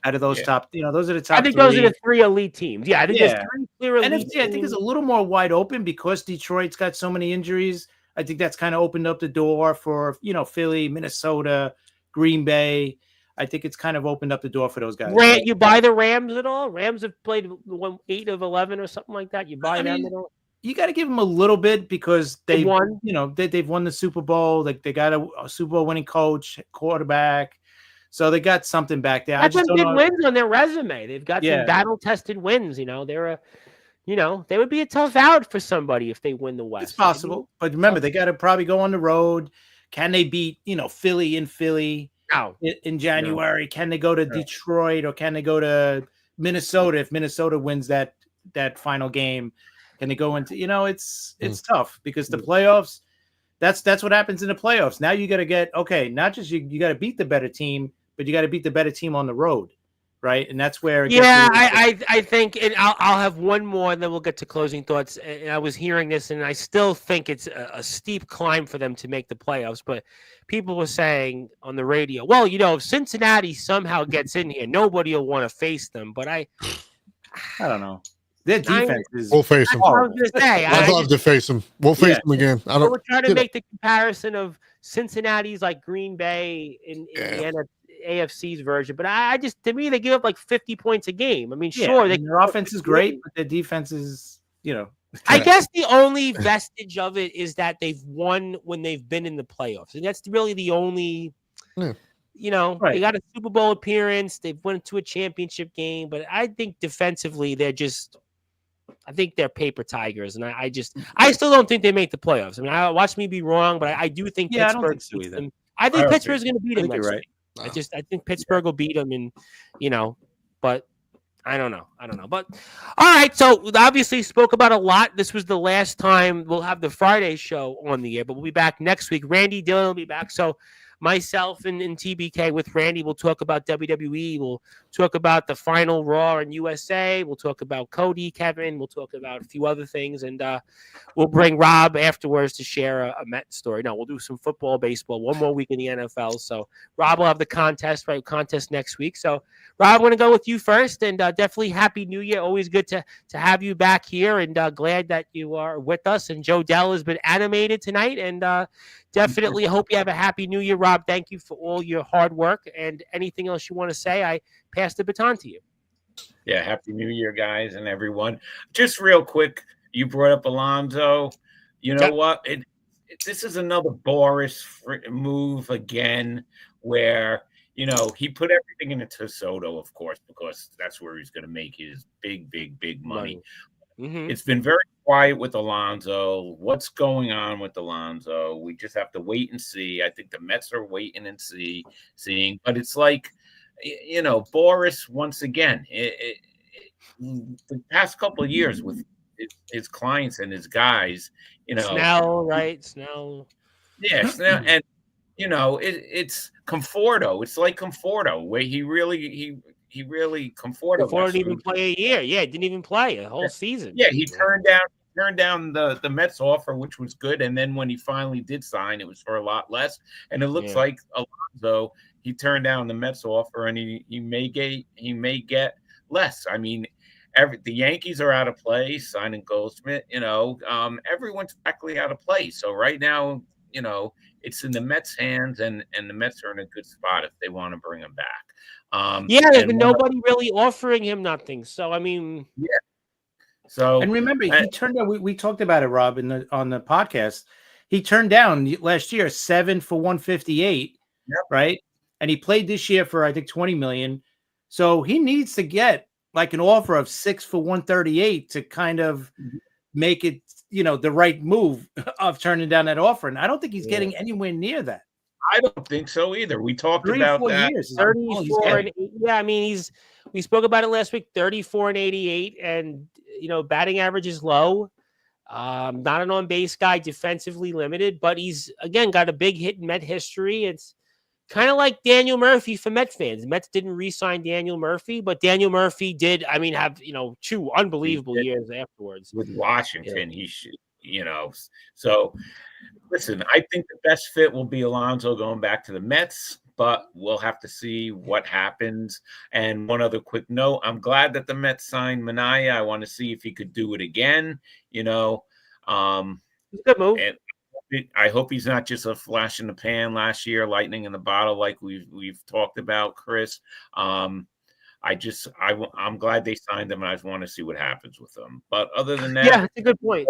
Out of those top, those are the top. I think those are the 3 elite teams. Yeah, I think there's 3 clear elite NFC, I think it's a little more wide open because Detroit's got so many injuries. I think that's kind of opened up the door for, Philly, Minnesota, Green Bay. I think it's kind of opened up the door for those guys. You buy the Rams at all? Rams have played 8 of 11 or something like that. You buy them at all? You got to give them a little bit because they've won. They've won the Super Bowl. Like they got a Super Bowl winning coach, quarterback. So they got something back there. That's some big wins on their resume. They've got some battle-tested wins. They're they would be a tough out for somebody if they win the West. It's possible, but remember they got to probably go on the road. Can they beat Philly in Philly in January? No. Can they go to Detroit or can they go to Minnesota if Minnesota wins that final game? Can they go into it's tough because the playoffs. That's what happens in the playoffs. Now you got to get not just you got to beat the better team, but you got to beat the better team on the road, right? And that's where I think, and I'll have one more, and then we'll get to closing thoughts. And I was hearing this, and I still think it's a steep climb for them to make the playoffs. But people were saying on the radio, well, if Cincinnati somehow gets in here, nobody will want to face them. But I don't know. Their defense is. We'll face them. I was going to say. I'd love to face them. We'll face them again. We're trying to make the comparison of Cincinnati's like Green Bay in the AFC's version, but I just, to me, they give up like 50 points a game. I mean, sure, their offense is great, but their defense is, I guess the only vestige of it is that they've won when they've been in the playoffs, and that's really the only. They got a Super Bowl appearance. They've went to a championship game, but I think defensively they're just. I think they're paper tigers, and I still don't think they make the playoffs. I mean, watch me be wrong, but I do think Pittsburgh. I don't think so either. I think Pittsburgh's going to beat them. Right. I think Pittsburgh will beat them, and but I don't know. But all right, so obviously spoke about a lot. This was the last time we'll have the Friday show on the air, but we'll be back next week. Randy Dillon will be back. So myself and TBK with Randy will talk about WWE. We'll talk about the final Raw in USA. We'll talk about Cody, Kevin. We'll talk about a few other things, and we'll bring Rob afterwards to share a Met story. No, we'll do some football, baseball, one more week in the NFL. So Rob will have the contest next week. So Rob, I'm going to go with you first, and definitely Happy New Year. Always good to have you back here, and glad that you are with us. And Joe Dell has been animated tonight, and definitely hope you have a Happy New Year, Rob. Thank you for all your hard work, and anything else you want to say, I pass the baton to you. Yeah, Happy New Year, guys, and everyone. Just real quick, you brought up Alonso. You know what? This is another Boris move again, where he put everything into Soto, of course, because that's where he's going to make his big money. Mm-hmm. It's been very quiet with Alonso. What's going on with Alonso? We just have to wait and see. I think the Mets are waiting and seeing. But it's like, Boris, once again, the past couple of years with his clients and his guys, Snell, right? Snell. Yeah, Snell. And, it's Conforto. It's like Conforto, where he really Conforto didn't even play a year. Yeah, didn't even play a whole season. Yeah, he turned down the Mets offer, which was good, and then when he finally did sign, it was for a lot less. And it looks like Alonso, he turned down the Mets offer, and he may get less. I mean, the Yankees are out of play, signing Goldschmidt. Everyone's practically out of play. So right now, it's in the Mets' hands, and the Mets are in a good spot if they want to bring him back. There's been nobody really offering him nothing. So I mean, So and remember, he turned down. We talked about it, Rob, on the podcast. He turned down last year 7 for $158, right? And he played this year for I think $20 million. So he needs to get like an offer of 6 for $138 to kind of make it, the right move of turning down that offer. And I don't think he's getting anywhere near that. I don't think so either. We talked about that. 34 and 8. Yeah, I mean, we spoke about it last week. 34 and 88, and batting average is low. Not an on-base guy, defensively limited, but he's again got a big hit in Met history. It's kind of like Daniel Murphy for Met fans. The Mets didn't re-sign Daniel Murphy, but Daniel Murphy did. I mean, have 2 unbelievable years afterwards with Washington. He should, So, listen, I think the best fit will be Alonso going back to the Mets, but we'll have to see what happens. And one other quick note: I'm glad that the Mets signed Minaya. I want to see if he could do it again. Good move. And I hope he's not just a flash in the pan last year, lightning in the bottle, like we've talked about, Chris. I'm glad they signed him, and I just want to see what happens with them. But other than that, that's a good point.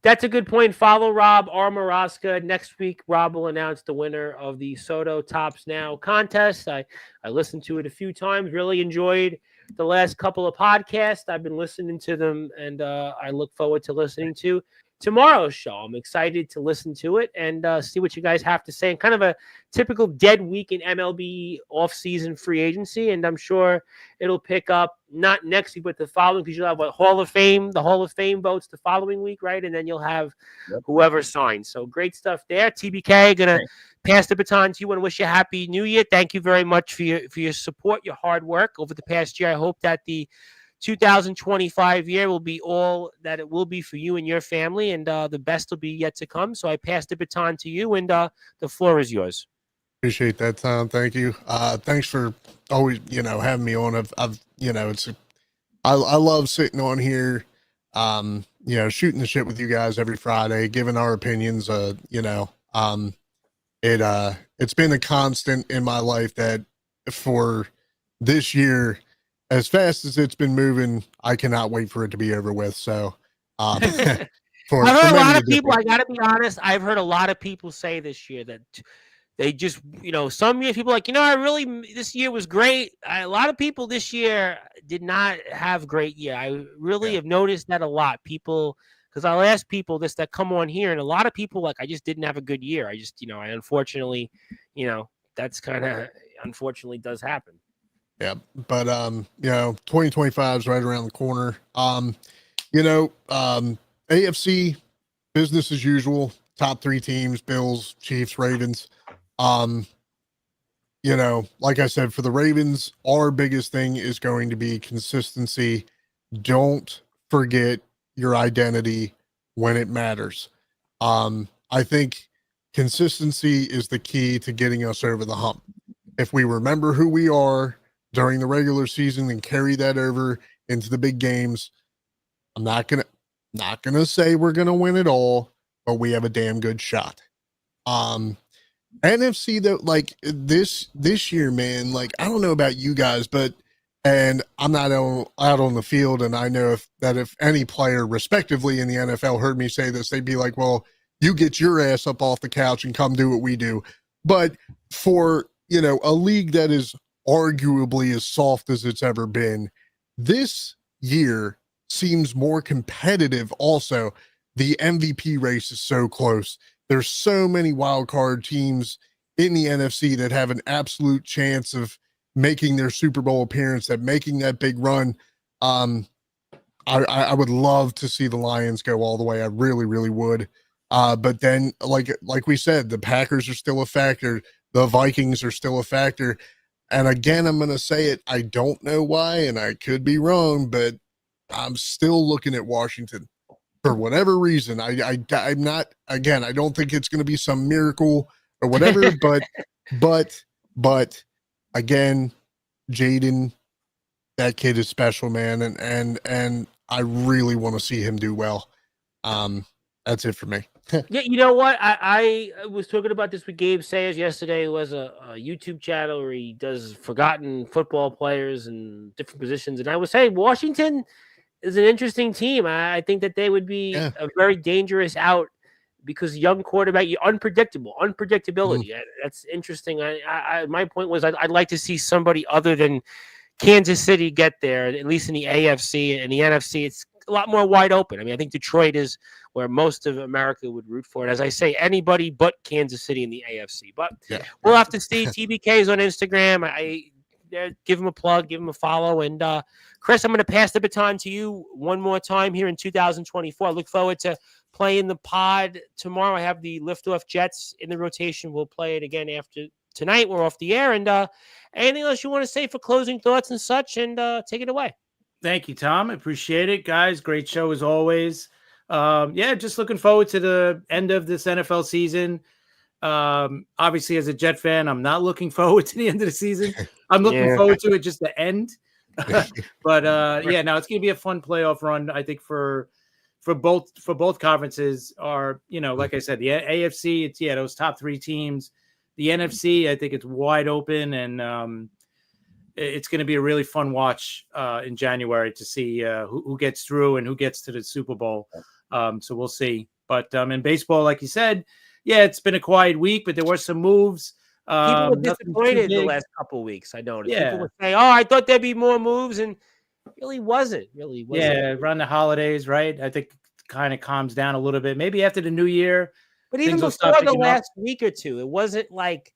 That's a good point. Follow Rob R. Maraska. Next week, Rob will announce the winner of the Soto Tops Now contest. I listened to it a few times, really enjoyed the last couple of podcasts. I've been listening to them, and I look forward to listening to tomorrow's show. I'm excited to listen to it and see what you guys have to say. And kind of a typical dead week in MLB off-season free agency, and I'm sure it'll pick up not next week, but the following, because you'll have the Hall of Fame votes the following week, right? And then you'll have whoever signs. So great stuff there. TBK, gonna pass the baton to you. Want to wish you a Happy New Year. Thank you very much for your support, your hard work over the past year. I hope that the 2025 year will be all that it will be for you and your family, and the best will be yet to come. So I pass the baton to you, and the floor is yours. Appreciate that, Tom. Thank you. Thanks for always, having me on. I've it's I love sitting on here, shooting the shit with you guys every Friday, giving our opinions. It's been a constant in my life that for this year, as fast as it's been moving, I cannot wait for it to be over with. So, I've heard a lot of people. I got to be honest. I've heard a lot of people say this year that they just, some years people are like, this year was great. A lot of people this year did not have great year. I really have noticed that a lot. People, because I'll ask people this that come on here, and a lot of people like, I just didn't have a good year. I just, I unfortunately, that's kind of unfortunately does happen. Yeah, but 2025 is right around the corner. AFC business as usual. Top 3 teams: Bills, Chiefs, Ravens. Like I said, for the Ravens, our biggest thing is going to be consistency. Don't forget your identity when it matters. I think consistency is the key to getting us over the hump. If we remember who we are during the regular season and carry that over into the big games, I'm not gonna say we're gonna win it all, but we have a damn good shot. NFC though, like this year, man, like I don't know about you guys, and I'm not out on the field, and I know if any player respectively in the NFL heard me say this, they'd be like, well, you get your ass up off the couch and come do what we do. But for, a league that is arguably as soft as it's ever been, this year seems more competitive. Also, the MVP race is so close. There's so many wild card teams in the NFC that have an absolute chance of making their Super Bowl appearance, that making that big run. I would love to see the Lions go all the way. I really, really would. But then, like we said, the Packers are still a factor. The Vikings are still a factor. And again, I'm going to say it. I don't know why, and I could be wrong, but I'm still looking at Washington for whatever reason. I'm not, again, I don't think it's going to be some miracle or whatever, but again, Jaden, that kid is special, man. And I really want to see him do well. That's it for me. Yeah, you know what? I was talking about this with Gabe Sayers yesterday. It was a YouTube channel where he does forgotten football players and different positions. And I was saying Washington is an interesting team. I think that they would be a very dangerous out because young quarterback, unpredictability. That's interesting. My point was I'd like to see somebody other than Kansas City get there, at least in the AFC. And the NFC, it's a lot more wide open. I mean, I think Detroit is where most of America would root for it. As I say, anybody but Kansas City in the AFC. But we'll have to see. TBK's on Instagram. I give him a plug, give him a follow. And Chris, I'm going to pass the baton to you one more time here in 2024. I look forward to playing the pod tomorrow. I have the Liftoff Jets in the rotation. We'll play it again after tonight. We're off the air. And anything else you want to say for closing thoughts and such? And take it away. Thank you, Tom. I appreciate it, guys. Great show as always. Just looking forward to the end of this NFL season. Obviously, as a Jet fan, I'm not looking forward to the end of the season. I'm looking forward to it just to end. But it's going to be a fun playoff run. I think for both conferences are, like I said, the AFC, it's those top 3 teams. The NFC, I think it's wide open, and it's going to be a really fun watch in January to see who gets through and who gets to the Super Bowl. So we'll see. But in baseball, like you said, it's been a quiet week, but there were some moves. People were disappointed the last couple of weeks. I noticed. People were saying, "Oh, I thought there'd be more moves," and really wasn't. Yeah, around the holidays, right? I think it kind of calms down a little bit. Maybe after the new year. But even before the last week or two, it wasn't like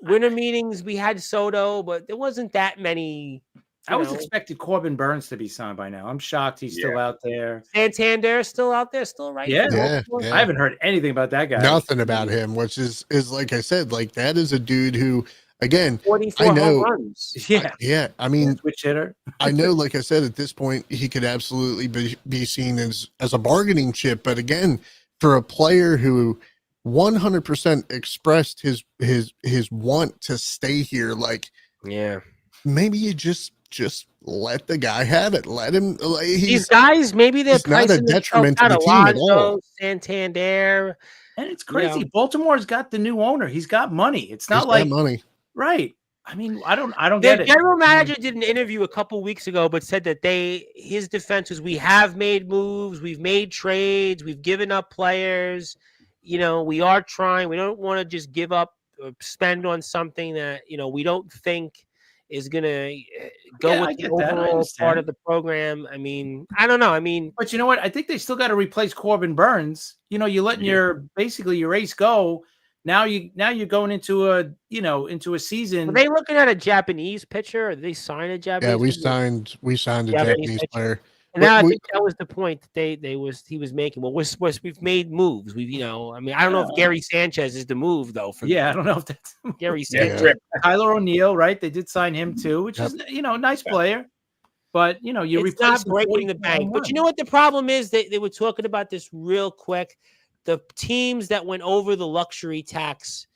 winter meetings. We had Soto, but there wasn't that many. I was expecting Corbin Burns to be signed by now. I'm shocked he's still out there. Santander still out there, still right now. Yeah. I haven't heard anything about that guy. Nothing about him, which is like I said, like that is a dude who, again, 44 I know. Home runs. Yeah. I mean, switch hitter. I know, like I said, at this point, he could absolutely be seen as a bargaining chip. But again, for a player who 100% expressed his want to stay here, maybe you just let the guy have it. Let him. These guys, maybe they're not a detriment to the team at all. Santander, and it's crazy. Baltimore's got the new owner. He's got money. It's not like money, right? I mean, I don't get it. The general manager did an interview a couple weeks ago, but said that his defense was, we have made moves, we've made trades, we've given up players. We are trying. We don't want to just give up or spend on something that we don't think is going to go with the overall part of the program. I mean, I don't know. I mean, but you know what? I think they still got to replace Corbin Burns. You're letting your ace go. Now you're going into a season. Are they looking at a Japanese pitcher? Or did they sign a Japanese? Yeah, we signed a Japanese player. And now I think that was the point that he was making. Well, we've made moves. I mean, I don't know if Gary Sanchez is the move though. I don't know if that's Gary Sanchez. Kyler O'Neal, right? They did sign him too, which is a nice player. But it's not breaking the bank. But you know what the problem is? They were talking about this real quick. The teams that went over the luxury tax,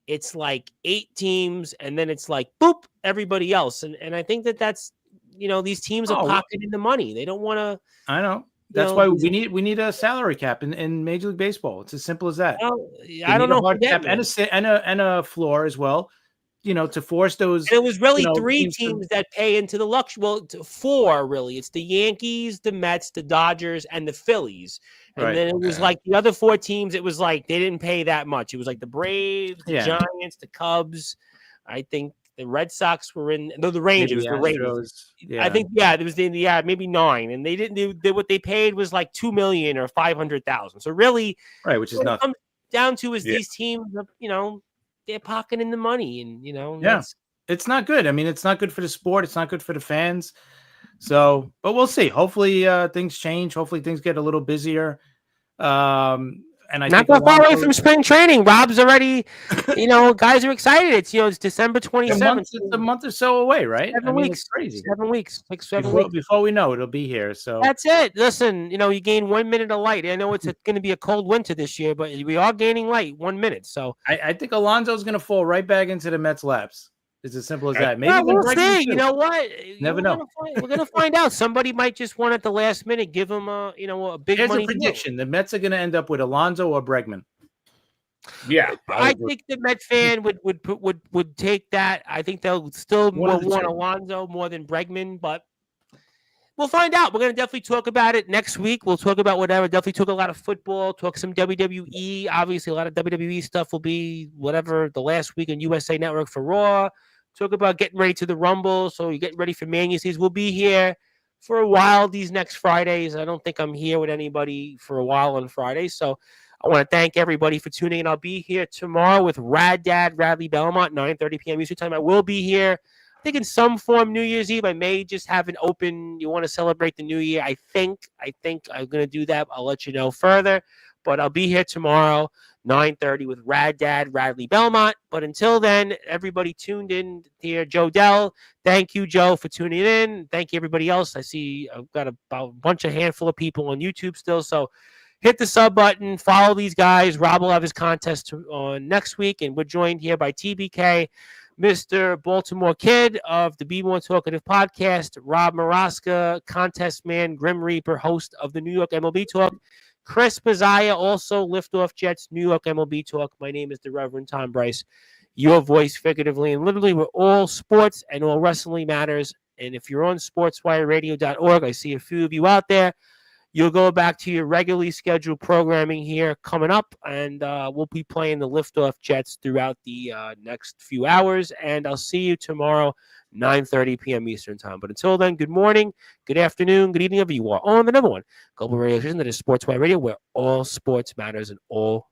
it's like 8 teams, and then it's like boop, everybody else. And I think that's these teams are pocketing the money. They don't want to. I know. That's why we need a salary cap in Major League Baseball. It's as simple as that. I don't know. Hard cap and a floor as well. To force those. And it was really 3 teams that pay into the luxury. Well, 4 really. It's the Yankees, the Mets, the Dodgers, and the Phillies. And then it was like the other 4 teams. It was like they didn't pay that much. It was like the Braves, the Giants, the Cubs. I think the Red Sox were in. No, the Rangers. The Rangers. Yeah. I think there was maybe 9, and they didn't do what they paid was like $2 million or $500,000. So really, which is nothing. Comes down to is these teams, they're pocketing the money, and it's not good. I mean, it's not good for the sport. It's not good for the fans. So, but we'll see. Hopefully, things change. Hopefully, things get a little busier. And I not that far away from spring training. Rob's already, guys are excited. It's December 27th. It's a month or so away, right? 7 weeks. It's crazy. 7 weeks. Like 7 weeks. Before we know, it'll be here. So that's it. Listen, you gain 1 minute of light. I know it's going to be a cold winter this year, but we are gaining light 1 minute. So I think Alonso's going to fall right back into the Mets' laps. It's as simple as that. Maybe we'll see. You know what? Never know. We're gonna find out. Somebody might just want at the last minute give him a big Here's money a prediction: the Mets are going to end up with Alonso or Bregman. Yeah, I think the Met fan would take that. I think they'll still want Alonso more than Bregman, but we'll find out. We're going to definitely talk about it next week. We'll talk about whatever. Definitely talk a lot of football, talk some WWE. Obviously, a lot of WWE stuff will be whatever the last week on USA Network for Raw. Talk about getting ready to the Rumble. So you're getting ready for Mania season. We'll be here for a while these next Fridays. I don't think I'm here with anybody for a while on Fridays. So I want to thank everybody for tuning in. I'll be here tomorrow with Rad Dad Radley Belmont, 9:30 p.m. Eastern Time. I will be here, I think, in some form New Year's Eve. I may just have an open. You want to celebrate the New Year? I think I'm going to do that. I'll let you know further. But I'll be here tomorrow, 9:30 with Rad Dad Radley Belmont. But until then, everybody tuned in here. Joe Dell, thank you, Joe, for tuning in. Thank you, everybody else. I see I've got a handful of people on YouTube still. So hit the sub button, follow these guys. Rob will have his contest on next week. And we're joined here by TBK, Mr. Baltimore Kid of the Be More Talkative podcast, Rob Maraska, contest man, Grim Reaper, host of the New York MLB Talk, Chris Bazaya, also Liftoff Jets, New York MLB Talk. My name is the Reverend Tom Bryce, your voice figuratively and literally. We're all sports and all wrestling matters. And if you're on sportswireradio.org, I see a few of you out there. You'll go back to your regularly scheduled programming here coming up, and we'll be playing the Liftoff Jets throughout the next few hours. And I'll see you tomorrow, 9:30 p.m. Eastern Time. But until then, good morning, good afternoon, good evening, wherever you are on the number one global radio station that is Sportswire Radio, where all sports matters and all